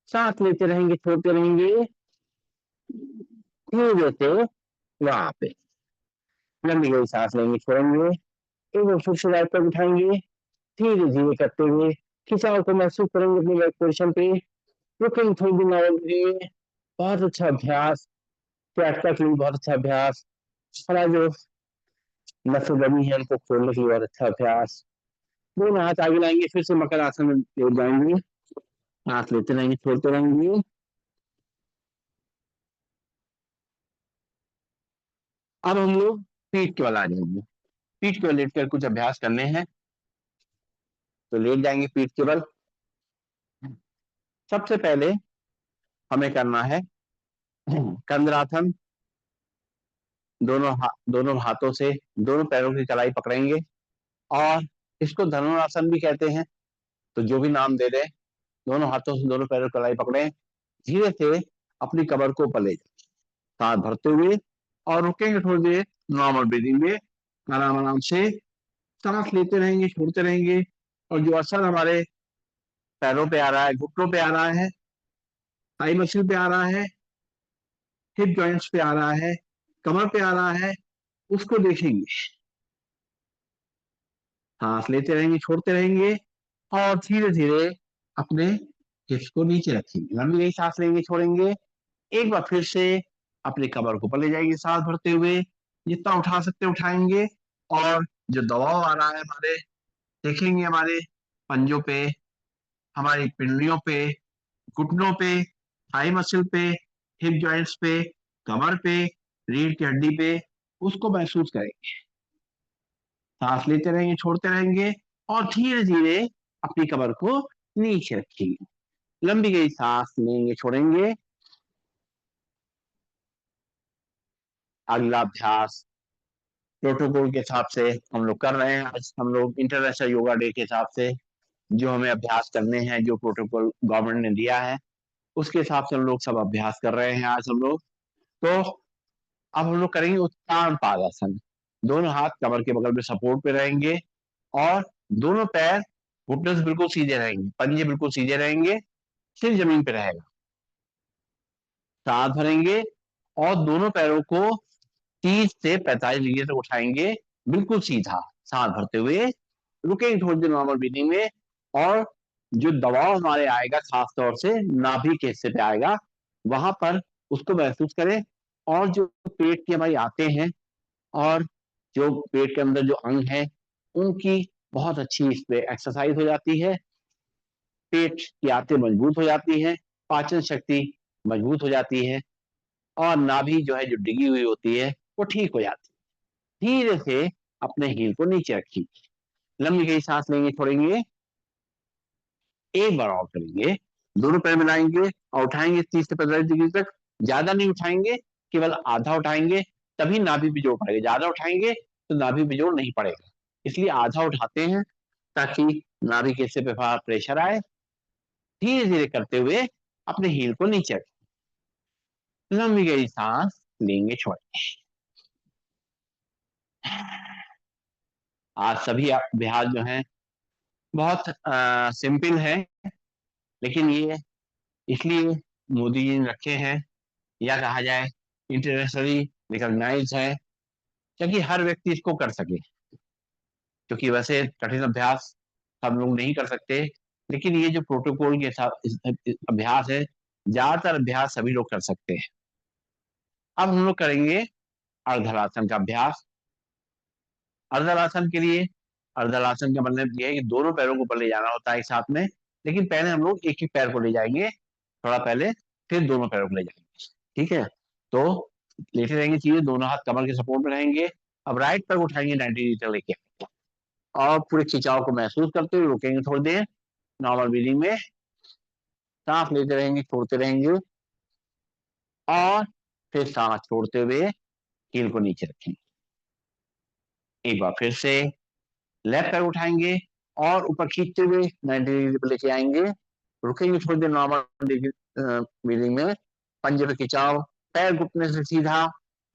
सांस लेते रहेंगे, छोड़ते रहेंगे, धीरे से वहां पे लंबी गई सांस लेंगे, छोड़ेंगे। एक बार फिर से राइट पैर उठाएंगे, धीरे धीरे करते हुए खिंचाव को महसूस करेंगे अपने बैक पोर्शन पे। रुकेंगे थोड़ी देर नॉर्मल ब्रीदिंग में। बहुत अच्छा अभ्यास, कैटका के लिए बहुत अच्छा अभ्यास, हमारा जो नसों बनी है उनको खोलने के लिए बहुत अच्छा अभ्यास। दोनों हाथ आगे लाएंगे, फिर से मकर आसन में लेट जाएंगे, सांस लेते रहेंगे, छोड़ते रहेंगे। अब हम लोग पीठ के बल आ जाएंगे। पीठ के बल लेट कर कुछ अभ्यास करने हैं, तो लेट जाएंगे पीठ के बल। सबसे पहले हमें करना है कंद्रासन। दोनों हाथों से दोनों पैरों की कलाई पकड़ेंगे और इसको धनुरासन भी कहते हैं, तो जो भी नाम दे दे। दोनों हाथों से दोनों पैरों की कलाई पकड़े, धीरे से अपनी कमर को ऊपर ले जाए, सांस भरते हुए और रुकेंगे थोड़ी देर नॉर्मल ब्रीदिंग में। आराम आराम से सांस लेते रहेंगे, छोड़ते रहेंगे, और जो असर हमारे पैरों पे आ रहा है, घुटनों पे आ रहा है, थाई मसल पे आ रहा है, हिप जॉइंट्स पे आ रहा है, कमर पे आ रहा है, उसको देखेंगे। सांस लेते रहेंगे, छोड़ते रहेंगे और धीरे धीरे अपने हिप्स को नीचे रखेंगे। लंबी गई सांस लेंगे, छोड़ेंगे। एक बार फिर से अपनी कमर को ऊपर ले जाएंगे सांस भरते हुए, जितना उठा सकते उठाएंगे। और जो दबाव आ रहा है हमारे, देखेंगे हमारे पंजों पे, हमारी पिंडलियों पे, घुटनों पे, थाई मसल पे, हिप जॉइंट्स पे, कमर पे, रीढ़ की हड्डी पे, उसको महसूस करेंगे। सांस लेते रहेंगे, छोड़ते रहेंगे और धीरे धीरे अपनी कमर को नीचे रखेंगे। लंबी गई सांस लेंगे, छोड़ेंगे। अगला अभ्यास प्रोटोकॉल के हिसाब से हम लोग कर रहे हैं। आज हम लोग इंटरनेशनल योगा डे के हिसाब से जो हमें अभ्यास करने हैं, जो प्रोटोकॉल गवर्नमेंट ने दिया है, उसके हिसाब से हम लोग सब अभ्यास कर रहे हैं आज हम लोग। तो अब हम लोग करेंगे उत्तान पादासन। दोनों हाथ कमर के बगल में सपोर्ट पे रहेंगे और दोनों पैर घुटने से बिल्कुल सीधे रहेंगे, पंजे बिल्कुल सीधे रहेंगे, सिर जमीन पे रहेगा। सांस भरेंगे और दोनों पैरों को 30 से 45 डिग्री तक उठाएंगे, बिल्कुल सीधा सांस भरते हुए। रुकेंगे थोड़ी देर नॉर्मल ब्रीदिंग में। और जो दबाव हमारे आएगा खास तौर से नाभि के हिस्से पे आएगा, वहां पर उसको महसूस करें। और जो पेट की हमारी आते हैं और जो पेट के अंदर जो अंग है, उनकी बहुत अच्छी इस पे एक्सरसाइज हो जाती है। पेट की आते मजबूत हो जाती है, पाचन शक्ति मजबूत हो जाती है और नाभि जो है जो डिगी हुई होती है वो ठीक हो जाती है। धीरे से अपने हील को नीचे रखिए। लंबी गई सांस लेंगे, छोड़ेंगे। एक बार और करेंगे। दोनों पैर मिलाएंगे और उठाएंगे 30 से 45 डिग्री तक। ज्यादा नहीं उठाएंगे, केवल आधा उठाएंगे, तभी नाभि पे जोर पड़ेगा। ज्यादा उठाएंगे तो नाभि पे जोर नहीं पड़ेगा, इसलिए आधा उठाते हैं ताकि नाभि के हिस्से पे प्रेशर आए। धीरे धीरे करते हुए अपने हील को नीचे रखें। लंबी गई सांस लेंगे, छोड़ेंगे। आज सभी अभ्यास जो है बहुत सिंपल है, लेकिन ये इसलिए मोदी जी ने रखे हैं, या कहा जाए इंटरनेशनली रिकॉग्नाइज है, ताकि हर व्यक्ति इसको कर सके। क्योंकि वैसे कठिन अभ्यास सब लोग नहीं कर सकते, लेकिन ये जो प्रोटोकॉल के साथ अभ्यास है, ज्यादातर अभ्यास सभी लोग कर सकते हैं। अब हम लोग करेंगे अर्धरासन का अभ्यास। अर्धरासन के लिए, अर्धरासन का मतलब यह है कि दोनों पैरों को ऊपर ले जाना होता है एक साथ में, लेकिन पहले हम लोग एक ही पैर को ले जाएंगे थोड़ा पहले, फिर दोनों पैरों को ले जाएंगे। ठीक है, तो लेटे रहेंगे सीधे, दोनों हाथ कमर के सपोर्ट में रहेंगे। अब राइट पैर उठाएंगे 90 डिग्री तक लेके और पूरे खिंचाव को महसूस करते हुए रुकेंगे थोड़ी देर नॉर्मल ब्रीदिंग में। सांस लेते रहेंगे, छोड़ते रहेंगे और फिर सांस छोड़ते हुए हील को नीचे रखेंगे। एक बार फिर से लेफ्ट पैर उठाएंगे और ऊपर खींचते हुए 90 डिग्री पर लेके आएंगे। रुकेंगे थोड़ी देर नॉर्मल ब्रीदिंग में। पंजे पे खिंचाव, पैर घुटने से सीधा,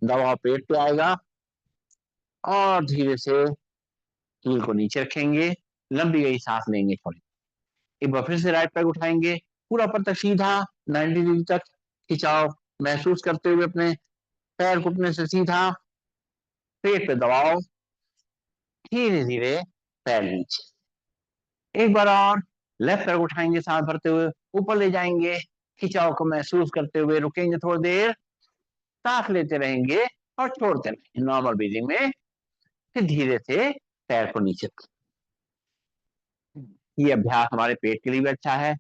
दबाव पेट पे आएगा और धीरे से हील को नीचे रखेंगे। लंबी गई सांस लेंगे, थोड़ी। एक बार फिर से राइट पैर उठाएंगे, पूरा ऊपर तक सीधा 90 डिग्री तक खिंचाव महसूस करते हुए अपने पैर घुटने से सीधा, पेट पे दबाव, धीरे धीरे पैर नीचे। एक बार और लेफ्ट पैर उठाएंगे, सांस भरते हुए ऊपर ले जाएंगे, खिंचाव को महसूस करते हुए रुकेंगे थोड़ी देर, सांस लेते रहेंगे और छोड़ते रहेंगे नॉर्मल ब्रीदिंग में। फिर धीरे से पैर को नीचे। ये अभ्यास हमारे पेट के लिए भी अच्छा है,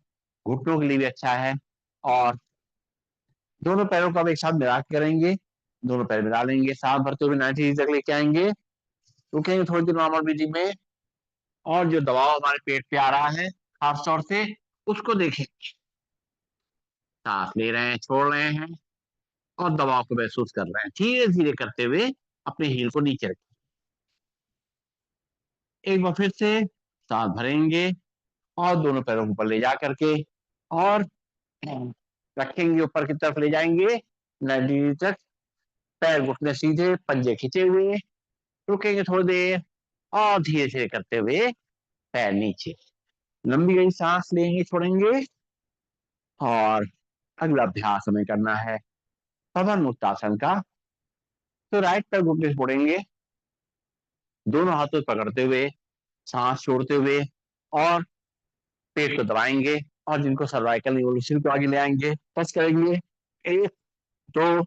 घुटनों के लिए भी अच्छा है। और दोनों पैरों को अब एक साथ मिला के करेंगे। दोनों पैर मिला लेंगे, सांस भरते हुए 90 डिग्री तक लेके आएंगे, रुकेंगे थोड़ी देर नॉर्मल ब्रीदिंग में। और जो दबाव हमारे पेट पे आ रहा है खास तौर से, उसको देखें। सांस ले रहे हैं, छोड़ रहे हैं और दबाव को महसूस कर रहे हैं। धीरे धीरे करते हुए अपने हील को नीचे रखें। एक बार फिर से सांस भरेंगे और दोनों पैरों को ऊपर ले जा करके और रखेंगे, ऊपर की तरफ ले जाएंगे 90 डिग्री तक। पैर घुटने सीधे, पंजे खींचे हुए, रुकेंगे थोड़ी देर और धीरे धीरे करते हुए पैर नीचे। लंबी गई सांस लेंगे, छोड़ेंगे। और अगला अभ्यास हमें करना है पवन मुक्तासन का। तो राइट पैर घुटने से मोड़ेंगे, दोनों हाथों से पकड़ते हुए, सांस छोड़ते हुए, और पेट को दबाएंगे। और जिनको सर्वाइकल नहीं बोलो, सिर को आगे ले आएंगे, टच करेंगे। 1 2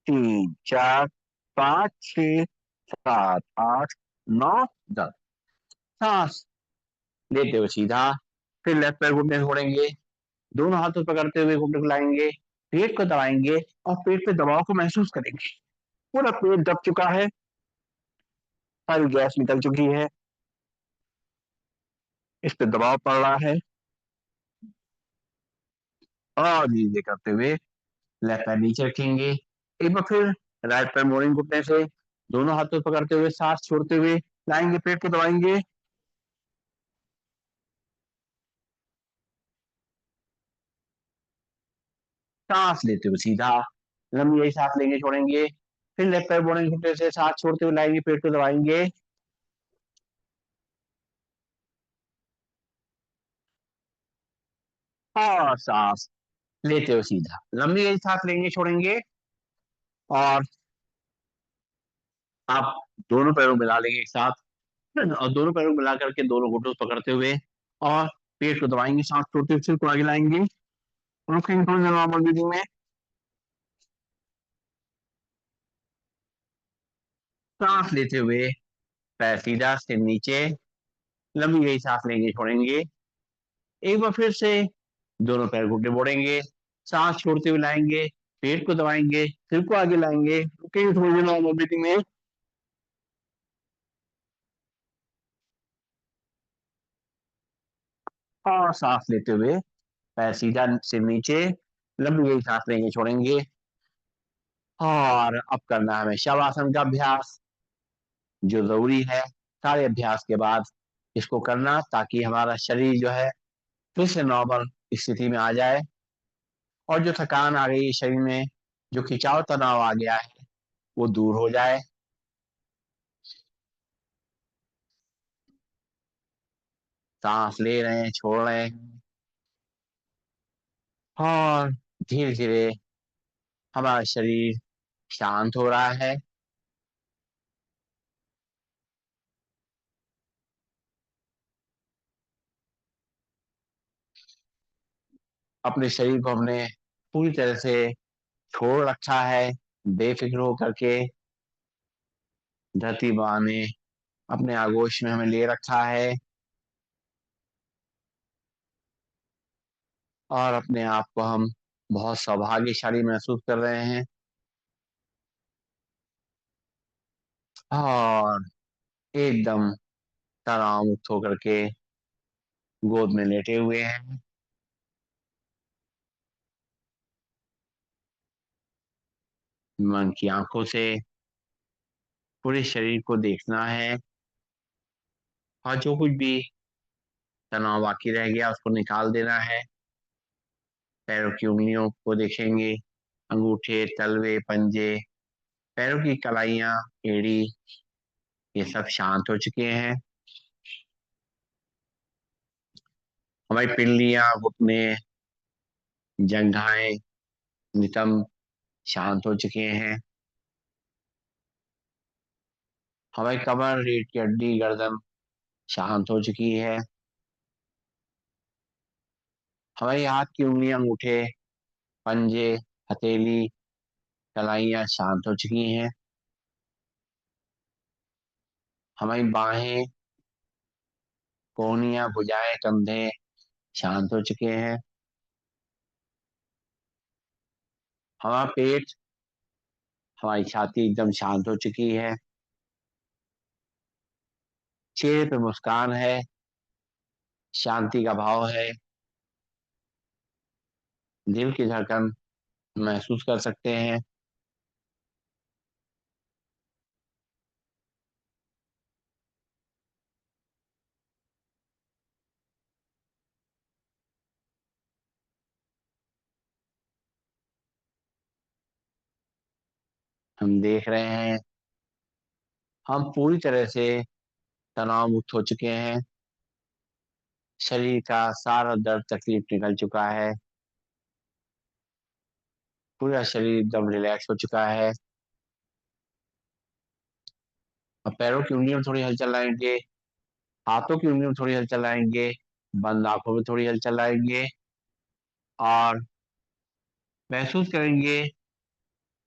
3 4 5 6 7 8 9 10। सांस लेते हुए सीधा, फिर लेफ्ट पैर घुटने से मोड़ेंगे, दोनों हाथों से पकड़ते हुए घुटने को लाएंगे, पेट को दबाएंगे और पेट पे दबाव को महसूस करेंगे। पूरा पेट दब चुका है, सारी गैस निकल चुकी है, इस पे दबाव पड़ रहा है। और धीरे करते हुए लेफ्ट पैर नीचे रखेंगे। एक बार फिर राइट पैर मोड़ेंगे घुटने से, दोनों हाथों से पकड़ते हुए, सांस छोड़ते हुए लाएंगे, पेट को दबाएंगे। सांस लेते हुए सीधा, लंबी यही सांस लेंगे, छोड़ेंगे। फिर लेफ्ट पैर मोड़ेंगे घुटने से, सांस छोड़ते हुए लाएंगे, पेट को दबाएंगे। और सांस लेते हुए सीधा, लंबी यही सांस लेंगे, छोड़ेंगे। और आप दोनों पैरों मिला लेंगे एक साथ, और दोनों पैरों को मिला करके दोनों घुटनों को पकड़ते हुए और पेट को दबाएंगे, सांस छोड़ते हुए सिर को आगे लाएंगे, रुकेंगे थोड़ी देर नॉर्मल ब्रीदिंग में। सांस लेते हुए पैर सीधा, सिर नीचे, लंबी गई सांस लेंगे, छोड़ेंगे। एक बार फिर से दोनों पैर घुटने मोड़ेंगे, सांस छोड़ते हुए लाएंगे, पेट को दबाएंगे, सिर को आगे लाएंगे, रुकेंगे थोड़ी देर नॉर्मल ब्रीदिंग में। और सांस लेते हुए पैर सीधा, सिर नीचे, लंबी गई सांस लेंगे, छोड़ेंगे। और अब करना है हमें शवासन का अभ्यास, जो जरूरी है सारे अभ्यास के बाद इसको करना, ताकि हमारा शरीर जो है फिर से नॉर्मल स्थिति में आ जाए, और जो थकान आ गई है शरीर में, जो खिंचाव तनाव आ गया है, वो दूर हो जाए। सांस ले रहे हैं, छोड़ रहे हैं, और धीरे धीरे हमारा शरीर शांत हो रहा है। अपने शरीर को हमने पूरी तरह से छोड़ रखा है, बेफिक्र होकर के। धरती माँ ने अपने आगोश में हमें ले रखा है, और अपने आप को हम बहुत सौभाग्यशाली महसूस कर रहे हैं। और एकदम तनाव मुक्त होकर के गोद में लेटे हुए हैं। मन की आंखों से पूरे शरीर को देखना है, और जो कुछ भी तनाव बाकी रह गया उसको निकाल देना है। पैरों की उंगलियों को देखेंगे, अंगूठे, तलवे, पंजे, पैरों की कलाइयां, एड़ी, ये सब शांत हो चुके हैं। हमारी पिंडलियां, घुटने, जंघाएं, नितंब शांत हो चुके हैं। हमारी कमर, रीढ़ की हड्डी, गर्दन शांत हो चुकी है। हमारी हाथ की उंगलियां, अंगूठे, पंजे, हथेली, कलाइयां शांत हो चुकी हैं। हमारी बाहें, कोहनियां, भुजाएं, कंधे शांत हो चुके हैं। हमारा पेट, हमारी छाती एकदम शांत हो चुकी है। चेहरे पे मुस्कान है, शांति का भाव है। दिल की धड़कन महसूस कर सकते हैं। हम देख रहे हैं, हम पूरी तरह से तनाव मुक्त हो चुके हैं। शरीर का सारा दर्द, तकलीफ निकल चुका है। पूरा शरीर एकदम रिलैक्स हो चुका है। अब पैरों की उंगलियों में थोड़ी हलचल लाएंगे, हाथों की उंगलियों में थोड़ी हलचल लाएंगे, बंद आंखों में थोड़ी हलचल लाएंगे और महसूस करेंगे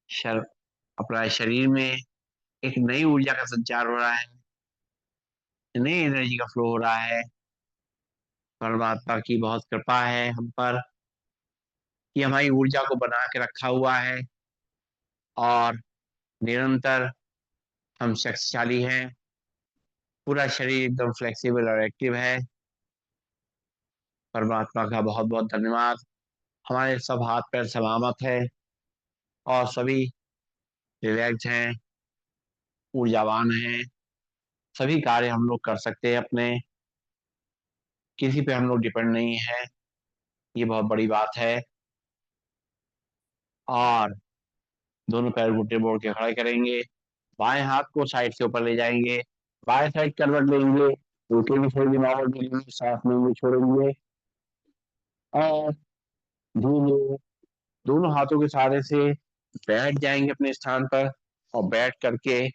शर, अपना शरीर में एक नई ऊर्जा का संचार हो रहा है, नई एनर्जी का फ्लो हो रहा है। परमात्मा की बहुत कृपा है हम पर कि हमारी ऊर्जा को बना के रखा हुआ है और निरंतर हम शक्तिशाली हैं। पूरा शरीर एकदम फ्लेक्सिबल और एक्टिव है। परमात्मा का बहुत बहुत धन्यवाद। हमारे सब हाथ पैर सलामत है और सभी रिलैक्स हैं, ऊर्जावान हैं। सभी कार्य हम लोग कर सकते हैं अपने, किसी पे हम लोग डिपेंड नहीं है। ये बहुत बड़ी बात है। और दोनों पैर घुटने मोड़ के खड़े करेंगे, बाएं हाथ को साइड से ऊपर ले जाएंगे, बाएं साइड करवट लेंगे, उल्टे भी थोड़ी नॉर्मल लेंगे, सांस लेंगे, छोड़ेंगे और धीरे दोनों हाथों के सहारे से बैठ जाएंगे अपने स्थान पर और बैठ करके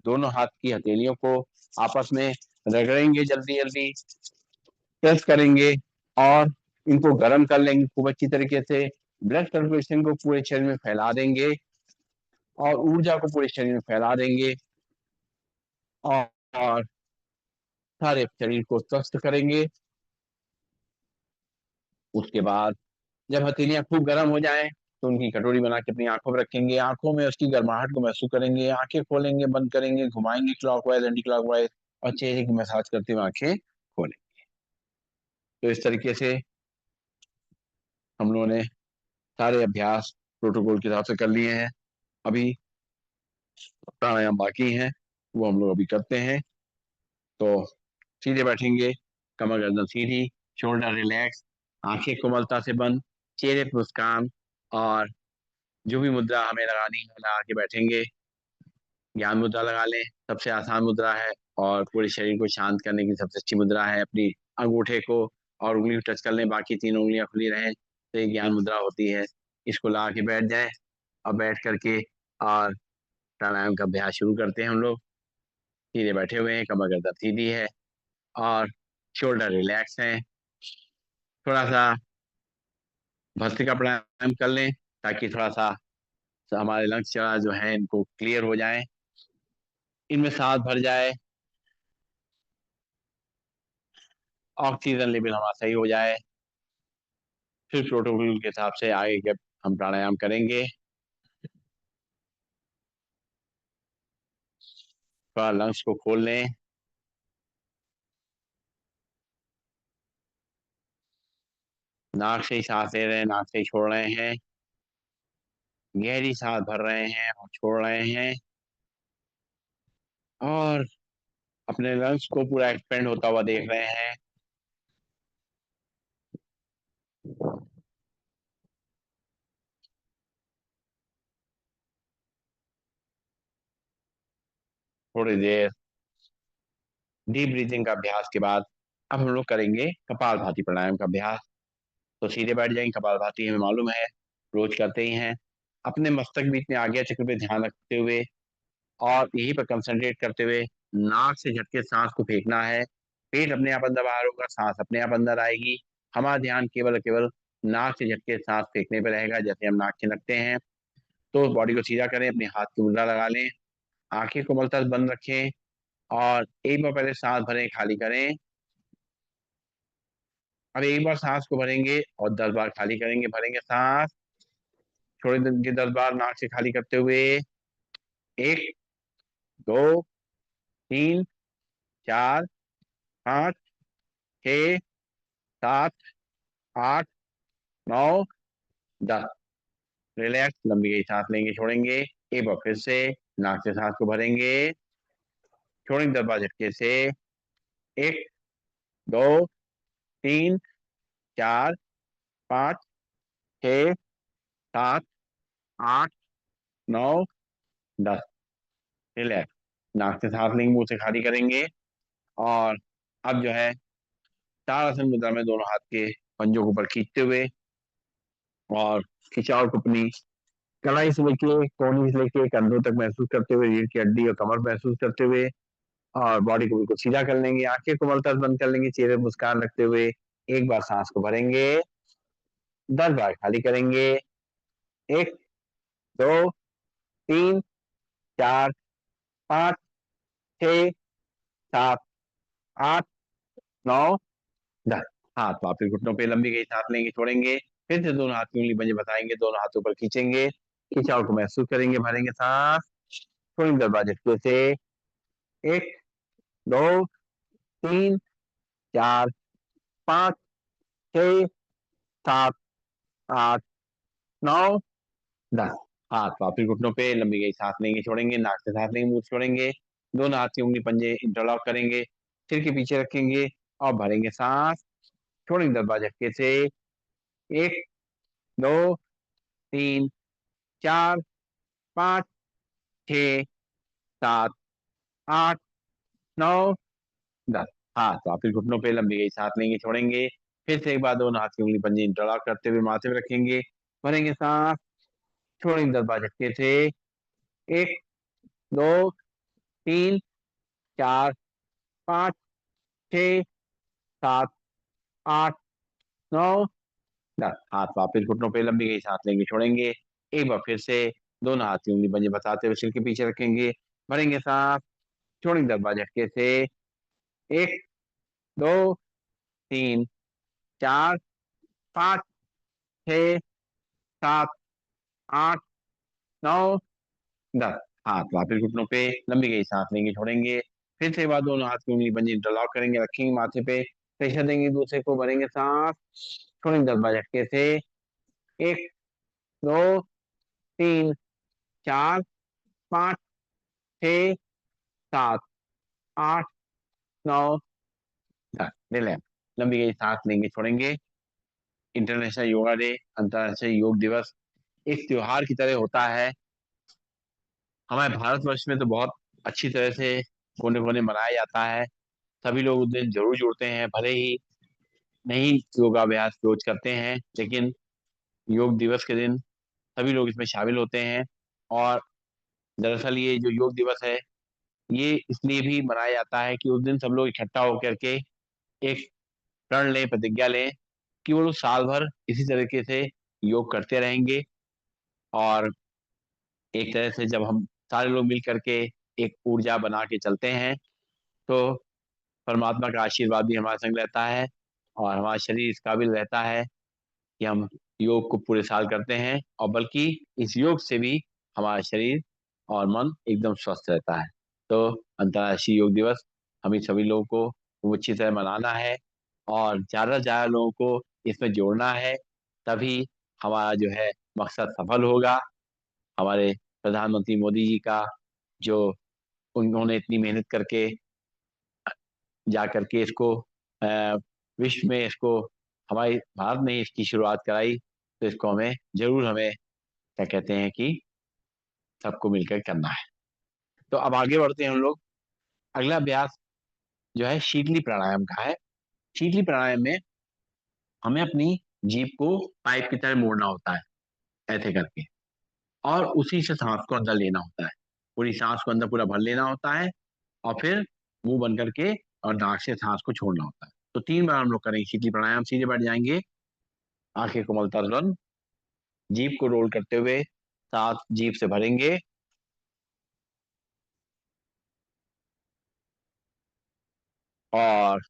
दोनों हाथ की हथेलियों को आपस में रगड़ेंगे, जल्दी जल्दी प्रेस करेंगे और इनको गर्म कर लेंगे खूब अच्छी तरीके से। ब्लड सर्कुलेशन को पूरे शरीर में फैला देंगे और ऊर्जा को पूरे शरीर में फैला देंगे और सारे शरीर को स्वस्थ करेंगे। उसके बाद जब हथेलियां खूब गर्म हो जाएं तो उनकी कटोरी बना के अपनी आंखों में रखेंगे, आंखों में उसकी गर्माहट को महसूस करेंगे, आंखें खोलेंगे, बंद करेंगे, घुमाएंगे क्लॉकवाइज एंटी क्लॉकवाइज और चेहरे की मसाज करते हुए आंखें खोलें। तो इस तरीके से हम लोगों ने सारे अभ्यास प्रोटोकॉल के हिसाब से कर लिए हैं। अभी प्राणायाम बाकी हैं, वो हम लोग अभी करते हैं। तो सीधे बैठेंगे, कमर गर्दन सीधी, शोल्डर रिलैक्स, आंखें कोमलता से बंद, चेहरे पर मुस्कान और जो भी मुद्रा हमें लगानी है लगा के बैठेंगे। ज्ञान मुद्रा लगा लें, सबसे आसान मुद्रा है और पूरे शरीर को शांत करने की सबसे अच्छी मुद्रा है। अपनी अंगूठे को और उंगली को टच कर लें, बाकी तीन उंगलियां खुली रहें, तो ये ज्ञान मुद्रा होती है। इसको लगा के बैठ जाएं और बैठ करके और प्राणायाम का अभ्यास शुरू करते हैं हम लोग। सीधे बैठे हुए हैं, कमर गर्दन सीधी है और शोल्डर रिलैक्स है। थोड़ा सा भस्त्रिका प्राणायाम कर लें ताकि थोड़ा सा हमारे लंग्स जो है इनको क्लियर हो जाए, इनमें सांस भर जाए, ऑक्सीजन लेवल हमारा सही हो जाए। फिर प्रोटोकॉल के हिसाब से आगे के हम प्राणायाम करेंगे। थोड़ा लंग्स को खोल लें, नाक से ही सांस ले रहे हैं, नाक से ही छोड़ रहे हैं, गहरी सांस भर रहे हैं और छोड़ रहे हैं और अपने लंग्स को पूरा एक्सपेंड होता हुआ देख रहे हैं। थोड़ी देर डीप ब्रीथिंग का अभ्यास के बाद अब हम लोग करेंगे कपालभाति प्राणायाम का अभ्यास। तो सीधे बैठ जाएंगे, कपालभाति हमें मालूम है, रोज करते ही हैं। अपने मस्तक बीच में आज्ञा चक्र पे ध्यान रखते हुए और यहीं पर कंसंट्रेट करते हुए नाक से झटके सांस को फेंकना है। पेट अपने आप अंदर बाहर होगा, सांस अपने आप अंदर आएगी। हमारा ध्यान केवल केवल नाक से झटके सांस फेंकने पर रहेगा। जैसे हम नाक खिनकते हैं तो बॉडी को सीधा करें, अपने हाथ की मुद्रा लगा लें, आंखें कोमलता से बंद रखें और एक बार पहले सांस भरें, खाली करें। अब एक बार सांस को भरेंगे और 10 बार खाली करेंगे, भरेंगे सांस, छोड़ेंगे 10 बार नाक से खाली करते हुए। एक, दो, तीन, चार, पाँच, छ, सात, आठ, नौ, 10। रिलैक्स, लंबी गई सांस लेंगे, छोड़ेंगे। एक बार फिर से नाक से सांस को भरेंगे, छोड़ेंगे 10 बार झटके से। एक, दो, तीन, चार, पाँच, छ, सात, आठ, नौ, 10। रिलैक्स, नाक से सांस लेंगे, मुंह से खाली करेंगे और अब जो है ताड़ासन मुद्रा में दोनों हाथ के पंजों को ऊपर खींचते हुए और खिंचाव को अपनी कलाई से लेके कोहनी से लेके कंधों तक महसूस करते हुए, रीढ़ की हड्डी और कमर महसूस करते हुए, और बॉडी को बिल्कुल सीधा कर लेंगे, आंखें कोमलता से बंद कर लेंगे, चेहरे पर मुस्कान रखते हुए एक बार सांस को भरेंगे, 10 बार खाली करेंगे। 1, 2, 3, 4, 5, 6, 7, 8, 9, 10। हाथ वापस घुटनों पे, लंबी गई सांस लेंगे, छोड़ेंगे। फिर से दोनों हाथ की उंगली मुझे बताएंगे, दोनों हाथों पर खींचेंगे, खिंचाव को महसूस करेंगे, भरेंगे सांस, छोड़ेंगे 10 बार झटके से। 1, 2, 3, 4, 5, 6, 7, 8, 9, 10। हाथ वापिस घुटनों पे, लंबी गई सांस लेंगे, छोड़ेंगे, नाक से सांस लेंगे, मुंह से छोड़ेंगे, दोनों हाथ की उंगली पंजे इंटरलॉक करेंगे, सिर के पीछे रखेंगे और भरेंगे सांस, छोड़ेंगे 10 बार झटके से। 1, 2, 3, 4, 5, 6, 7, 8, 9, 10। हाथ वापिस घुटनों पे, लंबी गई सांस लेंगे, छोड़ेंगे, फिर से एक बार दोनों हाथ की उंगली पंजे इंटरलॉक करते हुए माथे पे रखेंगे, भरेंगे सांस, छोड़ेंगे 10 बार झटके से। 1, 2, 3, 4, 5, 6, 7, 8, 9, 10। हाथ वापिस घुटनों पे, लंबी गई सांस लेंगे, छोड़ेंगे, एक बार फिर से दोनों हाथ की उंगली पंजे बताते हुए सिर के पीछे रखेंगे, भरेंगे सांस, छोड़ेंगे 10 बार झटके से। 1, 2, 3, 4, 5, 6, 7, 8, 9, 10। हाथ वापिस घुटनों पे, लंबी गई सांस लेंगे, छोड़ेंगे, फिर से एक बार दोनों हाथ की उंगली पंजे इंटरलॉक करेंगे, रखेंगे माथे पे, प्रेशर देंगे दूसरे को, भरेंगे सांस, छोड़ेंगे 10 बार झटके से। 1, 2, 3, 4, 5, 6, 7, 8, 9, 10। रिलैक्स। लंबी गई सांस लेंगे, छोड़ेंगे। इंटरनेशनल योगा डे, अंतर्राष्ट्रीय योग दिवस एक त्योहार की तरह होता है। हमारे भारतवर्ष में तो बहुत अच्छी तरह से कोने कोने मनाया जाता है। सभी लोग उस दिन जरूर जुड़ते हैं, भले ही नहीं योगाभ्यास रोज करते हैं, लेकिन योग दिवस के दिन सभी लोग इसमें शामिल होते हैं। और दरअसल ये जो योग दिवस है, ये इसलिए भी मनाया जाता है कि उस दिन सब लोग इकट्ठा होकर के एक प्रण लें, प्रतिज्ञा लें कि वो लोग साल भर इसी तरीके से योग करते रहेंगे। और एक तरह से जब हम सारे लोग मिल करके एक ऊर्जा बना के चलते हैं, तो परमात्मा का आशीर्वाद भी हमारे संग रहता है, और हमारा शरीर इस काबिल रहता है कि हम योग को पूरे साल करते हैं, और बल्कि इस योग से भी हमारा शरीर और मन एकदम स्वस्थ रहता है। तो अंतर्राष्ट्रीय योग दिवस हमें सभी लोगों को खूब अच्छी तरह मनाना है, और ज़्यादा से ज़्यादा लोगों को इसमें जोड़ना है, तभी हमारा जो है मकसद सफल होगा। हमारे प्रधानमंत्री मोदी जी का जो उन्होंने इतनी मेहनत करके जा करके इसको विश्व में इसको हमारे भारत में इसकी शुरुआत कराई, तो इसको हमें क्या कहते हैं कि सबको मिलकर करना है। तो अब आगे बढ़ते हैं हम लोग। अगला अभ्यास जो है शीतली प्राणायाम का है। शीतली प्राणायाम में हमें अपनी जीभ को पाइप की तरह मोड़ना होता है, ऐसे करके, और उसी से सांस को अंदर लेना होता है। पूरी सांस को अंदर पूरा भर लेना होता है, और फिर मुंह बंद करके और नाक से सांस को छोड़ना होता है। तो 3 बार हम लोग करेंगे शीतली प्राणायाम। सीधे बैठ जाएंगे, आंखें कोमलता से बंद, जीभ को रोल करते हुए सांस जीभ से भरेंगे, और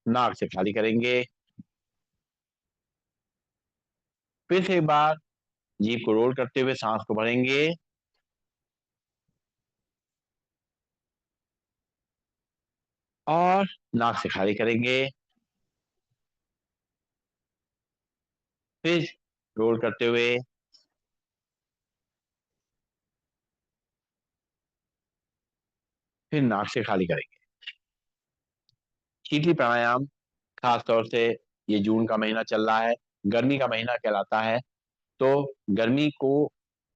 नाक से खाली करेंगे। फिर से एक बार जीभ को रोल करते हुए सांस को भरेंगे, और नाक से खाली करेंगे। फिर रोल करते हुए, फिर नाक से खाली करेंगे। शीतली प्राणायाम खास तौर से ये जून का महीना चल रहा है, गर्मी का महीना कहलाता है। तो गर्मी को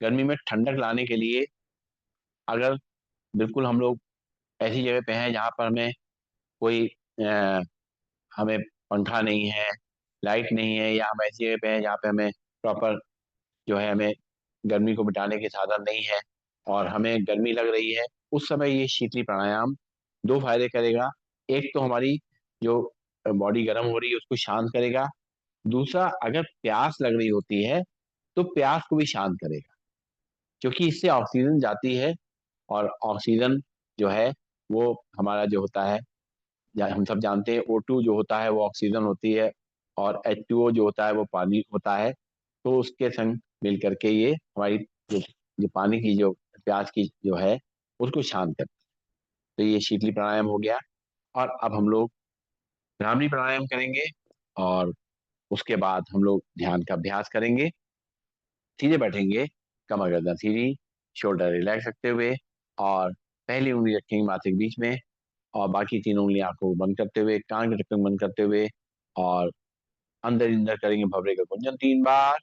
गर्मी में ठंडक लाने के लिए, अगर बिल्कुल हम लोग ऐसी जगह पे हैं जहाँ पर कोई अ, हमें पंखा नहीं है, लाइट नहीं है, या हम ऐसी जगह पे हैं जहाँ पे हमें प्रॉपर जो है हमें गर्मी को मिटाने के साधन नहीं है और हमें गर्मी लग रही है, उस समय ये शीतली प्राणायाम दो फायदे करेगा। एक तो हमारी जो बॉडी गर्म हो रही है उसको शांत करेगा। दूसरा, अगर प्यास लग रही होती है तो प्यास को भी शांत करेगा, क्योंकि इससे ऑक्सीजन जाती है और ऑक्सीजन जो है वो हमारा जो होता है, हम सब जानते हैं O2 जो होता है वो ऑक्सीजन होती है और H2O जो होता है वो पानी होता है। तो उसके संग मिल करके ये हमारी जो जो पानी की जो प्यास की जो है उसको शांत करता है। तो ये शीतली प्राणायाम हो गया। और अब हम लोग भ्रामरी प्राणायाम करेंगे और उसके बाद हम लोग ध्यान का अभ्यास करेंगे। सीधे बैठेंगे, कमर गर्दन सीधी, शोल्डर रिलैक्स रखते हुए, और पहली उंगली रखेंगे माथे के बीच में, और बाकी तीन उंगली आंखों को बंद करते हुए, कान के ढक्कन बंद करते हुए, और अंदर अंदर करेंगे भवरे का गुंजन 3 बार।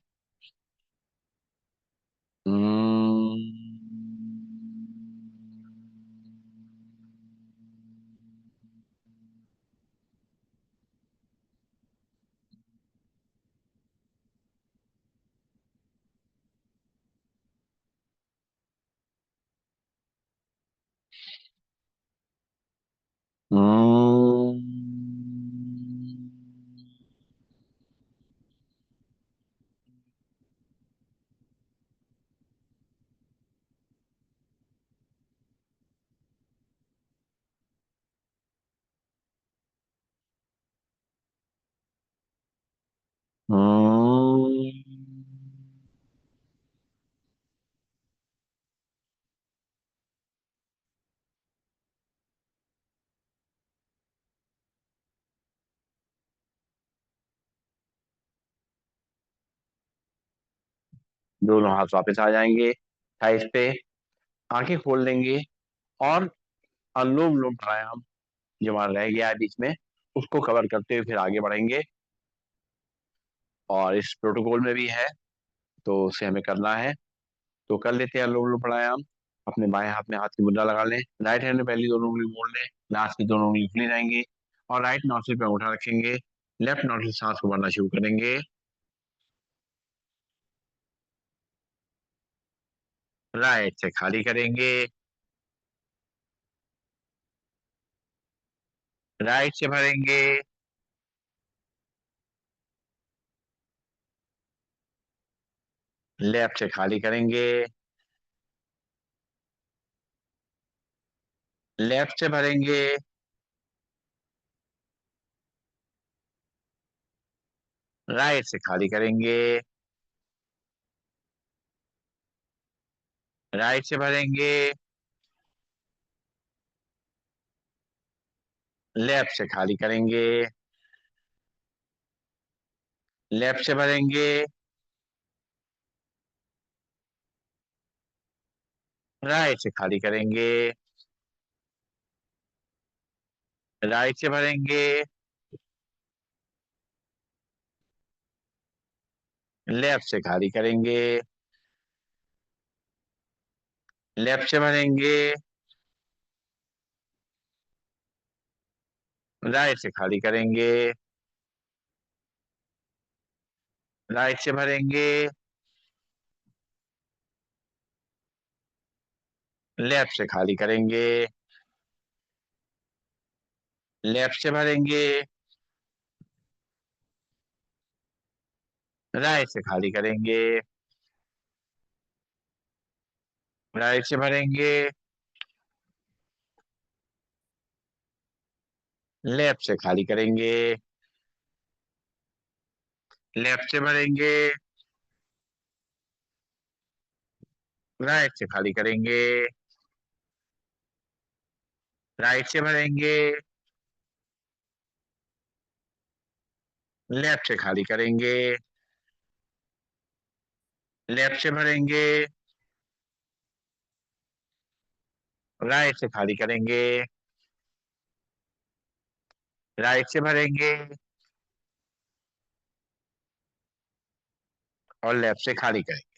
दोनों हाथ वापस आ जाएंगे थाइस पे, आंखें खोल लेंगे, और अनुलोम विलोम प्राणायाम जो हमारा रह गया है बीच में उसको कवर करते हुए फिर आगे बढ़ेंगे। और इस प्रोटोकॉल में भी है, तो उसे हमें करना है। तो कर लेते हैं अनुलोम विलोम प्राणायाम। अपने बाएं हाथ में हाथ की मुद्रा लगा लें, राइट हैंड में पहली दोनों उंगली मोड़ लें, लास्ट की दोनों उंगली खुली रहेंगी, और राइट नॉस्ट्रिल पे अंगूठा रखेंगे, लेफ्ट नॉस्ट्रिल सांस को भरना शुरू करेंगे। राइट से खाली करेंगे, राइट से भरेंगे, लेफ्ट से खाली करेंगे, लेफ्ट से भरेंगे, राइट से खाली करेंगे, राइट से भरेंगे, लेफ्ट से खाली करेंगे, लेफ्ट से भरेंगे, राइट से खाली करेंगे, राइट से भरेंगे, लेफ्ट से खाली करेंगे, लेफ्ट से भरेंगे, राइट से खाली करेंगे, राइट से भरेंगे, लेफ्ट से खाली करेंगे, लेफ्ट से भरेंगे, राइट से खाली करेंगे, राइट से भरेंगे, लेफ्ट से खाली करेंगे, लेफ्ट से भरेंगे, राइट से खाली करेंगे, राइट से भरेंगे, लेफ्ट से खाली करेंगे, लेफ्ट से भरेंगे, राइट से खाली करेंगे, राइट से भरेंगे, और लेफ्ट से खाली करेंगे।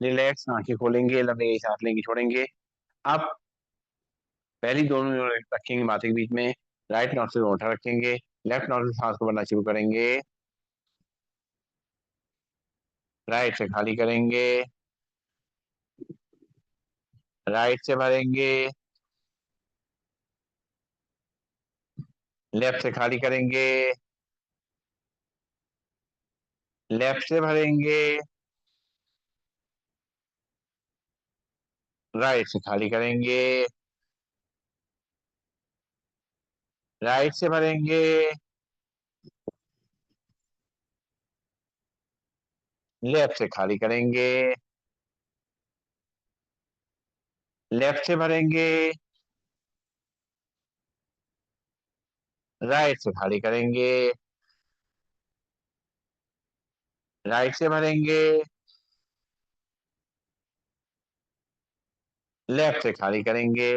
रिलैक्स, आंखें खोलेंगे, लंबी गहरी सांस लेंगे, छोड़ेंगे। अब पहली दोनों उंगलियां रखेंगे माथे के बीच में, राइट नॉस्ट्रिल में अंगूठा रखेंगे, लेफ्ट नॉस्ट्रिल से सांस को भरना शुरू करेंगे, राइट से खाली करेंगे, राइट से भरेंगे, लेफ्ट से खाली करेंगे, लेफ्ट से भरेंगे, राइट से खाली करेंगे, राइट से भरेंगे, लेफ्ट से खाली करेंगे, लेफ्ट से भरेंगे, राइट से खाली करेंगे, राइट से भरेंगे, लेफ्ट से खाली करेंगे,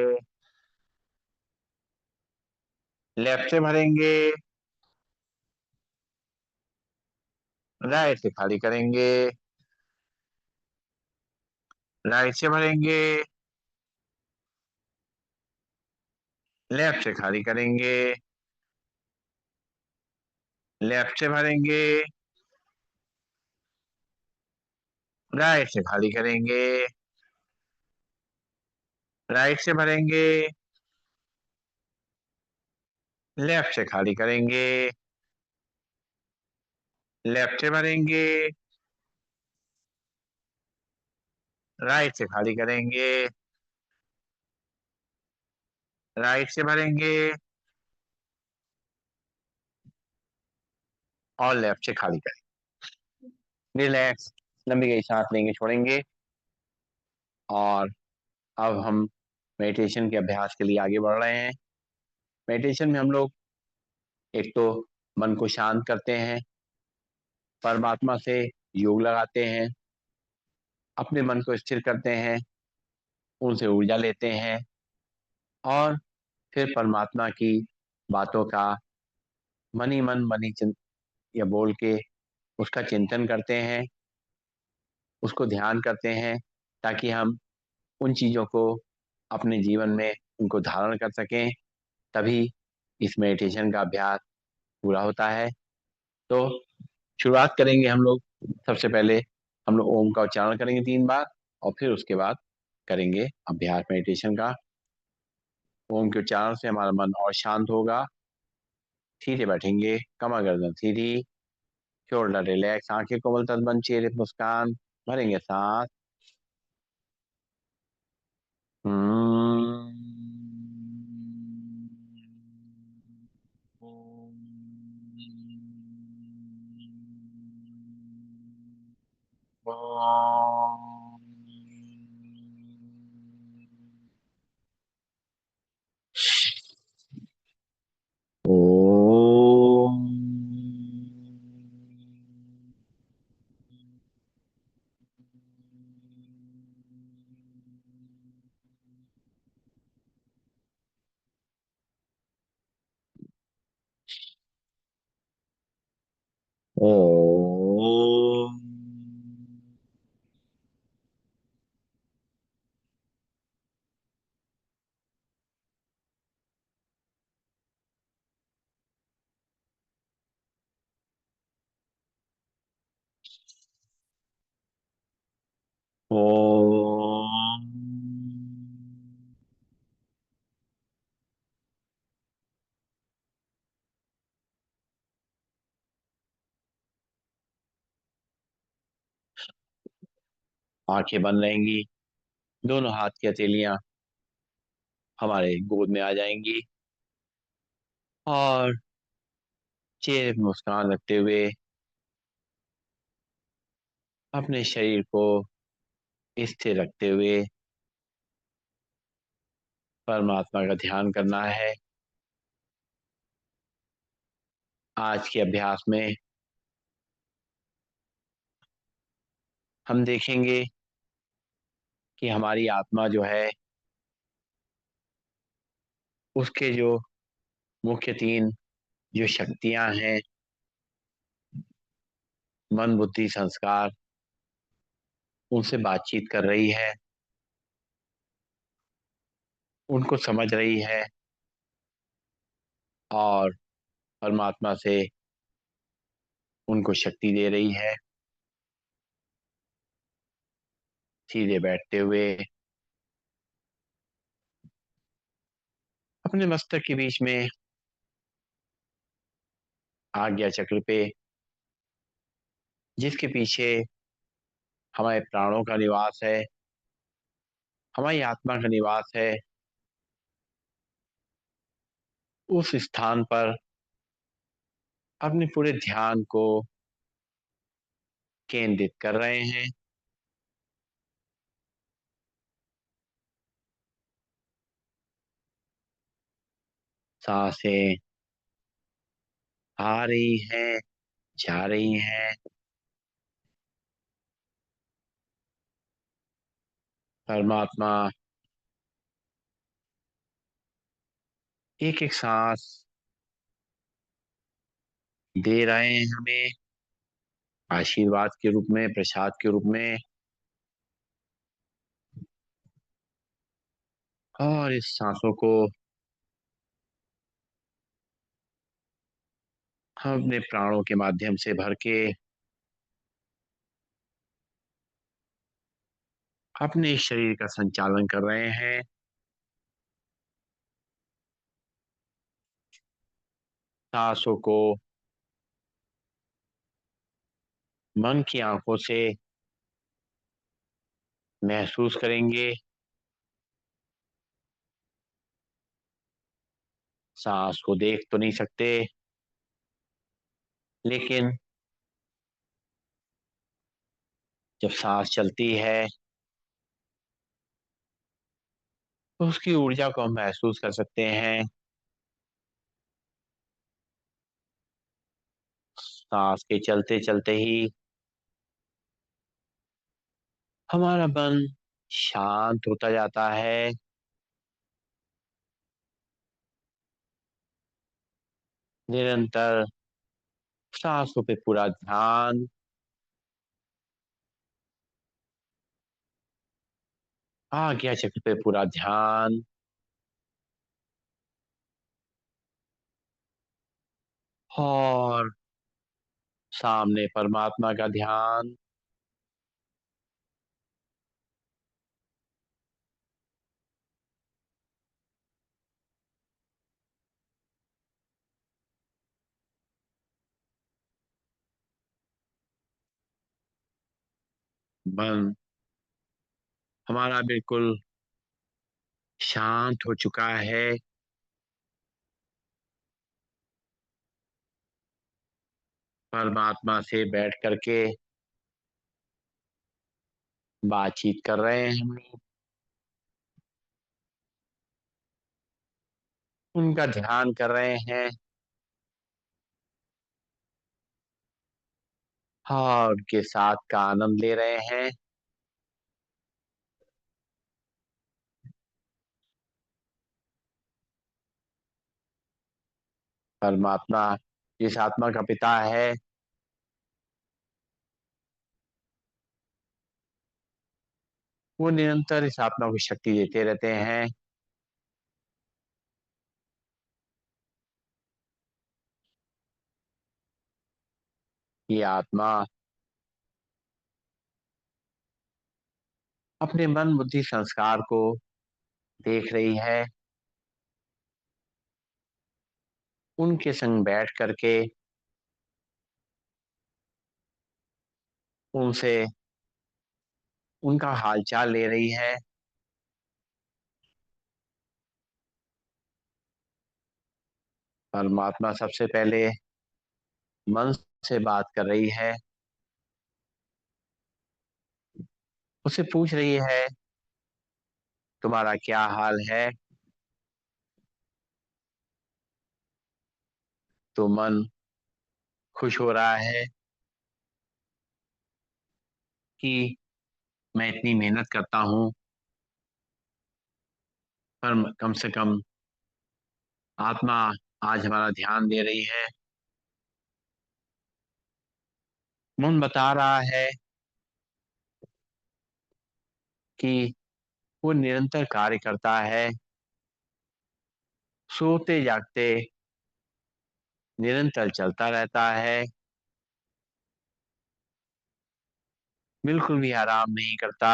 लेफ्ट से भरेंगे, राइट से खाली करेंगे, राइट से भरेंगे, लेफ्ट से खाली करेंगे, लेफ्ट से भरेंगे, राइट से खाली करेंगे, राइट से भरेंगे, लेफ्ट से खाली करेंगे, लेफ्ट से भरेंगे, राइट से खाली करेंगे, राइट से भरेंगे और लेफ्ट से खाली करेंगे। रिलैक्स, लंबी गहरी सांस लेंगे, छोड़ेंगे। और अब हम मेडिटेशन के अभ्यास के लिए आगे बढ़ रहे हैं। मेडिटेशन में हम लोग एक तो मन को शांत करते हैं, परमात्मा से योग लगाते हैं, अपने मन को स्थिर करते हैं, उनसे ऊर्जा लेते हैं और फिर परमात्मा की बातों का मन ही मन मन ही या बोल के उसका चिंतन करते हैं, उसको ध्यान करते हैं, ताकि हम उन चीज़ों को अपने जीवन में उनको धारण कर सकें। तभी इस मेडिटेशन का अभ्यास पूरा होता है। तो शुरुआत करेंगे हम लोग। सबसे पहले हम लोग ओम का उच्चारण करेंगे 3 बार और फिर उसके बाद करेंगे अभ्यास मेडिटेशन का। ओम के उच्चारण से हमारा मन और शांत होगा। सीधे बैठेंगे, कमर गर्दन सीधी, शोल्डर रिलैक्स, आंखें कोमल तक बंद, चेहरे पे मुस्कान, भरेंगे सांस। ओम। ओम। ओम। आंखें बंद रहेंगी, दोनों हाथ की हथेलियां हमारे गोद में आ जाएंगी और चेहरे पर मुस्कान रखते हुए अपने शरीर को स्थिर रखते हुए परमात्मा का ध्यान करना है। आज के अभ्यास में हम देखेंगे कि हमारी आत्मा जो है, उसके जो मुख्य 3 जो शक्तियां हैं, मन बुद्धि संस्कार, उनसे बातचीत कर रही है, उनको समझ रही है और परमात्मा से उनको शक्ति दे रही है। सीधे बैठते हुए अपने मस्तक के बीच में आज्ञा चक्र पे, जिसके पीछे हमारे प्राणों का निवास है, हमारी आत्मा का निवास है, उस स्थान पर अपने पूरे ध्यान को केंद्रित कर रहे हैं। सांसें आ रही हैं, जा रही हैं। परमात्मा एक एक सांस दे रहे हैं हमें, आशीर्वाद के रूप में, प्रसाद के रूप में। और इस सांसों को हम अपने प्राणों के माध्यम से भर के अपने शरीर का संचालन कर रहे हैं। सांसों को मन की आंखों से महसूस करेंगे। सांस को देख तो नहीं सकते, लेकिन जब सांस चलती है तो उसकी ऊर्जा को हम महसूस कर सकते हैं। सांस के चलते चलते ही हमारा मन शांत होता जाता है। निरंतर सांसों पे पूरा ध्यान, आज्ञा चक्र पे पूरा ध्यान। और सामने परमात्मा का ध्यान। मन हमारा बिल्कुल शांत हो चुका है। परमात्मा से बैठ करके बातचीत कर रहे हैं हम लोग, उनका ध्यान कर रहे हैं। और उनके साथ का आनंद ले रहे हैं। परमात्मा जिस आत्मा का पिता है, वो निरंतर इस आत्मा को शक्ति देते रहते हैं। ये आत्मा अपने मन बुद्धि संस्कार को देख रही है। उनके संग बैठ करके उनसे उनका हालचाल ले रही है। परमात्मा सबसे पहले मन से बात कर रही है, उससे पूछ रही है तुम्हारा क्या हाल है। तो मन खुश हो रहा है कि मैं इतनी मेहनत करता हूँ, पर कम से कम आत्मा आज हमारा ध्यान दे रही है। मन बता रहा है कि वो निरंतर कार्य करता है, सोते जागते निरंतर चलता रहता है, बिल्कुल भी आराम नहीं करता।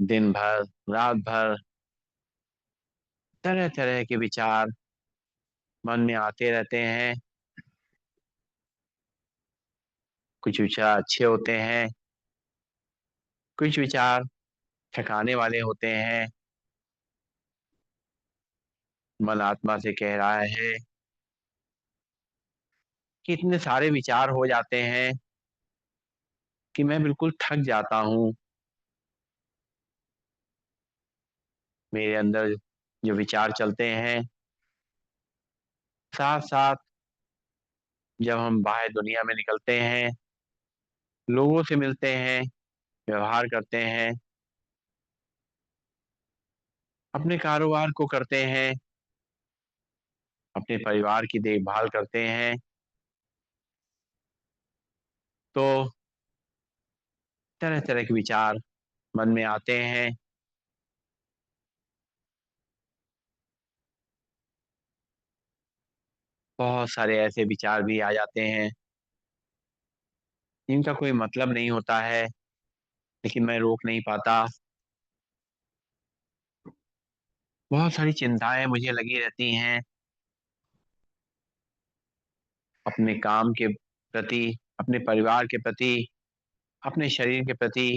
दिन भर, रात भर तरह-तरह के विचार मन में आते रहते हैं। कुछ विचार अच्छे होते हैं, कुछ विचार थकाने वाले होते हैं। मन आत्मा से कह रहा है कि इतने सारे विचार हो जाते हैं कि मैं बिल्कुल थक जाता हूँ। मेरे अंदर जो विचार चलते हैं, साथ-साथ जब हम बाहर दुनिया में निकलते हैं, लोगों से मिलते हैं, व्यवहार करते हैं, अपने कारोबार को करते हैं, अपने परिवार की देखभाल करते हैं, तो तरह-तरह के विचार मन में आते हैं। बहुत सारे ऐसे विचार भी आ जाते हैं, जिनका कोई मतलब नहीं होता है, लेकिन मैं रोक नहीं पाता। बहुत सारी चिंताएँ मुझे लगी रहती हैं, अपने काम के प्रति, अपने परिवार के प्रति, अपने शरीर के प्रति,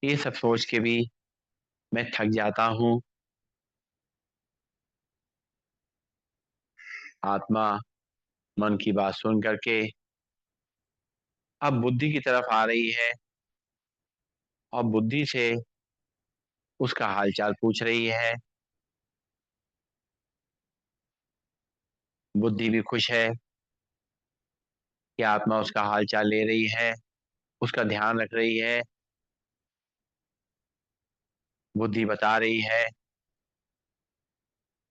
ये सब सोच के भी मैं थक जाता हूँ। आत्मा मन की बात सुन कर के अब बुद्धि की तरफ आ रही है और बुद्धि से उसका हाल-चाल पूछ रही है। बुद्धि भी खुश है कि आत्मा उसका हाल-चाल ले रही है, उसका ध्यान रख रही है। बुद्धि बता रही है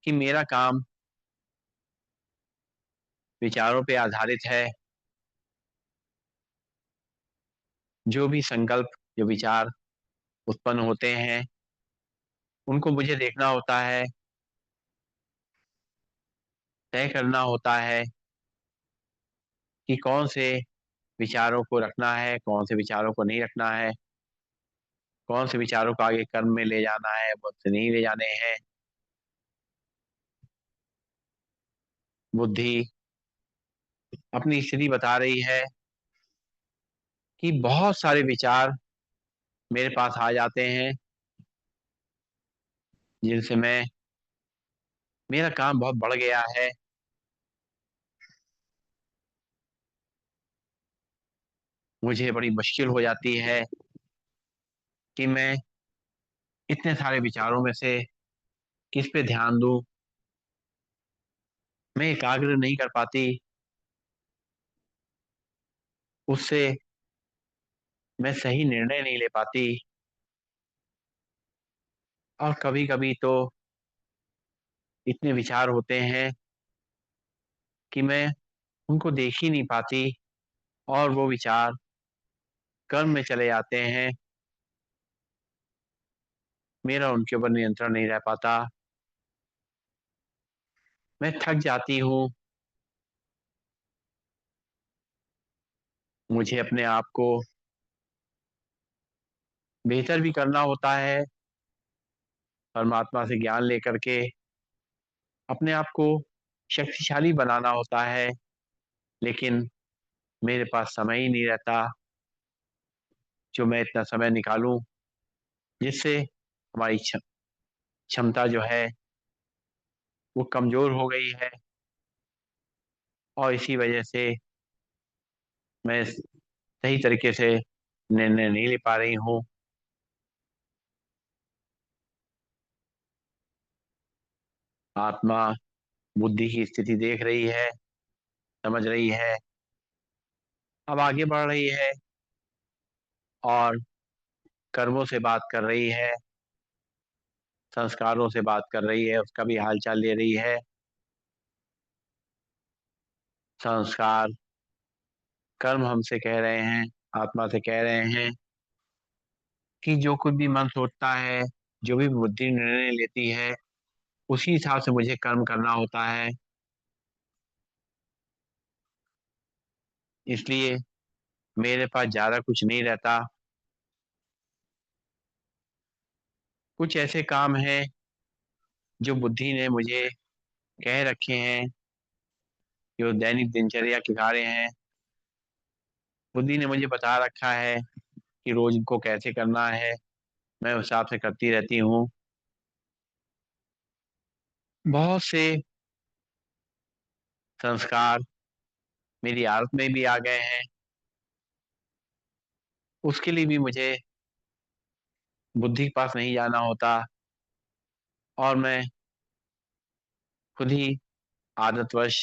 कि मेरा काम विचारों पे आधारित है। जो भी संकल्प, जो विचार उत्पन्न होते हैं, उनको मुझे देखना होता है, तय करना होता है कि कौन से विचारों को रखना है, कौन से विचारों को नहीं रखना है, कौन से विचारों को आगे कर्म में ले जाना है, कौन से नहीं ले जाने हैं। बुद्धि अपनी स्थिति बता रही है कि बहुत सारे विचार मेरे पास आ जाते हैं, जिनसे मैं मेरा काम बहुत बढ़ गया है। मुझे बड़ी मुश्किल हो जाती है कि मैं इतने सारे विचारों में से किस पे ध्यान दूँ। मैं एकाग्र नहीं कर पाती, उससे मैं सही निर्णय नहीं ले पाती और कभी-कभी तो इतने विचार होते हैं कि मैं उनको देख ही नहीं पाती और वो विचार कर्म में चले जाते हैं। मेरा उनके ऊपर नियंत्रण नहीं रह पाता। मैं थक जाती हूँ। मुझे अपने आप को बेहतर भी करना होता है, परमात्मा से ज्ञान लेकर के अपने आप को शक्तिशाली बनाना होता है, लेकिन मेरे पास समय ही नहीं रहता, जो मैं इतना समय निकालूँ, जिससे हमारी क्षमता जो है, वो कमज़ोर हो गई है और इसी वजह से मैं सही तरीके से निर्णय नहीं ले पा रही हूँ। आत्मा बुद्धि की स्थिति देख रही है, समझ रही है, अब आगे बढ़ रही है और कर्मों से बात कर रही है, संस्कारों से बात कर रही है, उसका भी हाल-चाल ले रही है। संस्कार, कर्म हमसे कह रहे हैं, आत्मा से कह रहे हैं कि जो कुछ भी मन सोचता है, जो भी बुद्धि निर्णय लेती है, उसी हिसाब से मुझे कर्म करना होता है। इसलिए मेरे पास ज़्यादा कुछ नहीं रहता, कुछ ऐसे काम हैं जो बुद्धि ने मुझे कह रखे हैं, जो दैनिक दिनचर्या के कार्य हैं। बुद्धि ने मुझे बता रखा है कि रोज इनको कैसे करना है, मैं उस हिसाब से करती रहती हूँ। बहुत से संस्कार मेरी आदत में भी आ गए हैं, उसके लिए भी मुझे बुद्धि के पास नहीं जाना होता और मैं खुद ही आदतवश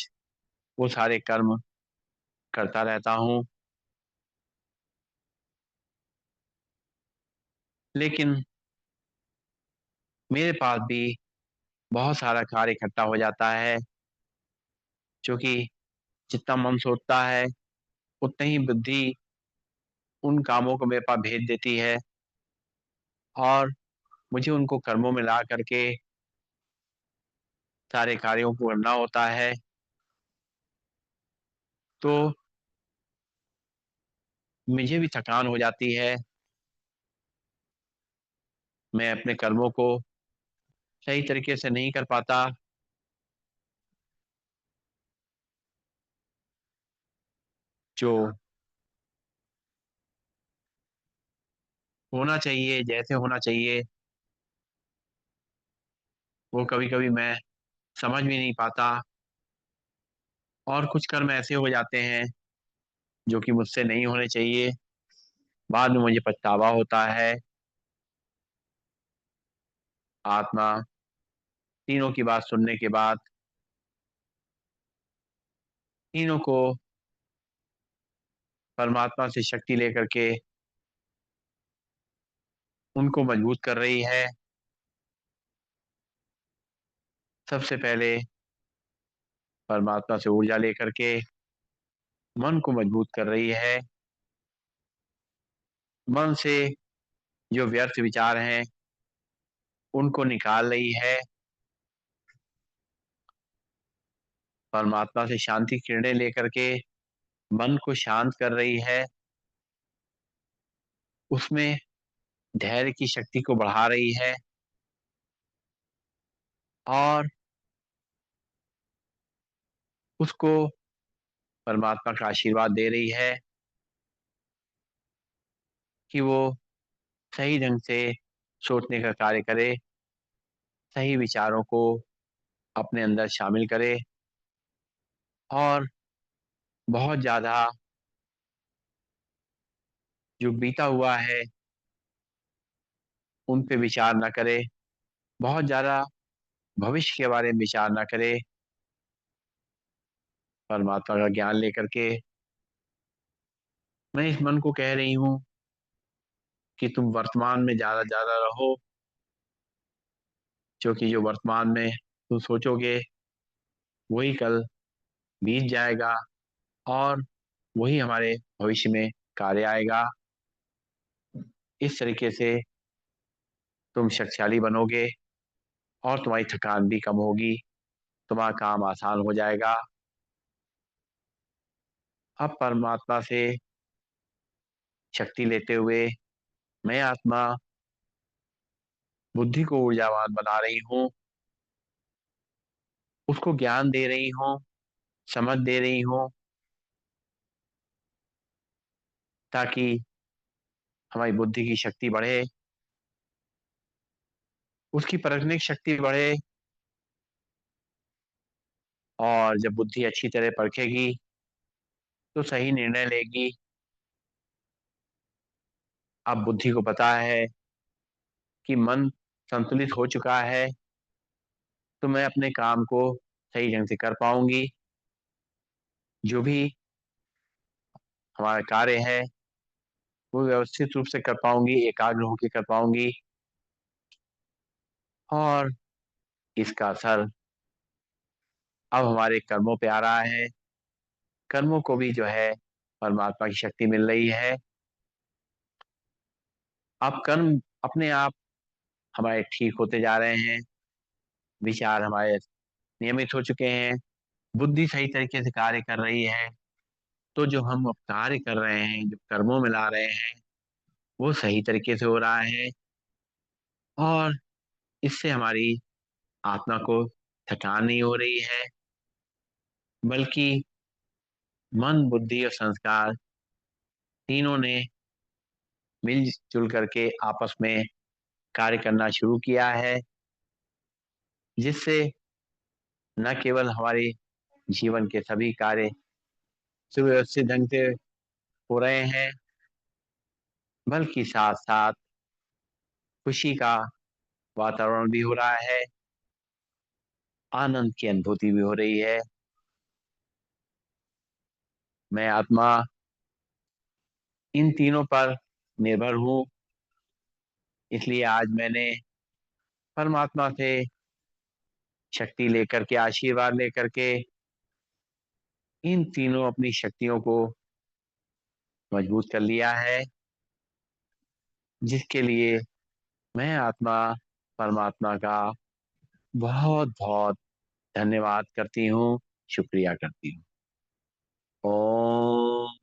वो सारे कर्म करता रहता हूँ। लेकिन मेरे पास भी बहुत सारा कार्य इकट्ठा हो जाता है, क्योंकि जितना मन सोचता है उतना ही बुद्धि उन कामों को मेरे पास भेज देती है और मुझे उनको कर्मों में ला करके सारे कार्यों को करना होता है। तो मुझे भी थकान हो जाती है, मैं अपने कर्मों को सही तरीके से नहीं कर पाता। जो होना चाहिए, जैसे होना चाहिए, वो कभी-कभी मैं समझ भी नहीं पाता और कुछ कर्म ऐसे हो जाते हैं जो कि मुझसे नहीं होने चाहिए। बाद में मुझे पछतावा होता है। आत्मा तीनों की बात सुनने के बाद तीनों को परमात्मा से शक्ति लेकर के उनको मजबूत कर रही है। सबसे पहले परमात्मा से ऊर्जा लेकर के मन को मजबूत कर रही है। मन से जो व्यर्थ विचार हैं उनको निकाल रही है। परमात्मा से शांति किरणें लेकर के मन को शांत कर रही है। उसमें धैर्य की शक्ति को बढ़ा रही है और उसको परमात्मा का आशीर्वाद दे रही है कि वो सही ढंग से सोचने का कार्य करे, सही विचारों को अपने अंदर शामिल करे और बहुत ज़्यादा जो बीता हुआ है उन पे विचार ना करे, बहुत ज़्यादा भविष्य के बारे में विचार ना करे। परमात्मा का ज्ञान लेकर के मैं इस मन को कह रही हूँ कि तुम वर्तमान में ज़्यादा ज़्यादा रहो, क्योंकि जो वर्तमान में तुम सोचोगे वही कल बीत जाएगा और वही हमारे भविष्य में कार्य आएगा। इस तरीके से तुम शक्तिशाली बनोगे और तुम्हारी थकान भी कम होगी, तुम्हारा काम आसान हो जाएगा। अब परमात्मा से शक्ति लेते हुए मैं आत्मा बुद्धि को ऊर्जावान बना रही हूँ, उसको ज्ञान दे रही हूँ, समझ दे रही हूँ, ताकि हमारी बुद्धि की शक्ति बढ़े, उसकी परखने की शक्ति बढ़े और जब बुद्धि अच्छी तरह परखेगी तो सही निर्णय लेगी। अब बुद्धि को पता है कि मन संतुलित हो चुका है, तो मैं अपने काम को सही ढंग से कर पाऊँगी। जो भी हमारा कार्य है, वो व्यवस्थित रूप से कर पाऊँगी, एकाग्र होके कर पाऊँगी और इसका असर अब हमारे कर्मों पे आ रहा है। कर्मों को भी जो है परमात्मा की शक्ति मिल रही है। अब कर्म अपने आप हमारे ठीक होते जा रहे हैं, विचार हमारे नियमित हो चुके हैं, बुद्धि सही तरीके से कार्य कर रही है। तो जो हम अब कार्य कर रहे हैं, जो कर्मों में ला रहे हैं, वो सही तरीके से हो रहा है और इससे हमारी आत्मा को थकान नहीं हो रही है, बल्कि मन, बुद्धि और संस्कार तीनों ने मिल-जुल करके आपस में कार्य करना शुरू किया है, जिससे न केवल हमारे जीवन के सभी कार्य सुव्यवस्थित ढंग से हो रहे हैं, बल्कि साथ-साथ खुशी का वातावरण भी हो रहा है, आनंद की अनुभूति भी हो रही है। मैं आत्मा इन तीनों पर निर्भर हूँ, इसलिए आज मैंने परमात्मा से शक्ति लेकर के, आशीर्वाद लेकर के इन तीनों अपनी शक्तियों को मजबूत कर लिया है, जिसके लिए मैं आत्मा परमात्मा का बहुत-बहुत धन्यवाद करती हूँ, शुक्रिया करती हूँ। ओम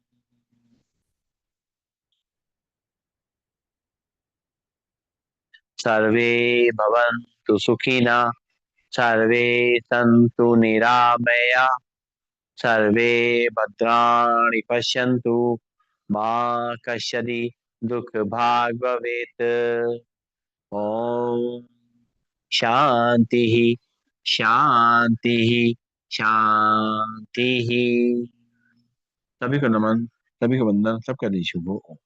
सर्वे भवन्तु सुखिनः, सर्वे सन्तु निरामया, सर्वे भद्राणि पश्यन्तु, मा कश्चित् दुःखभाग् भवेत्। ओम शांति, शांति, शांति। सभी को नमन, सभी को वंदन, सबका दिन शुभ हो।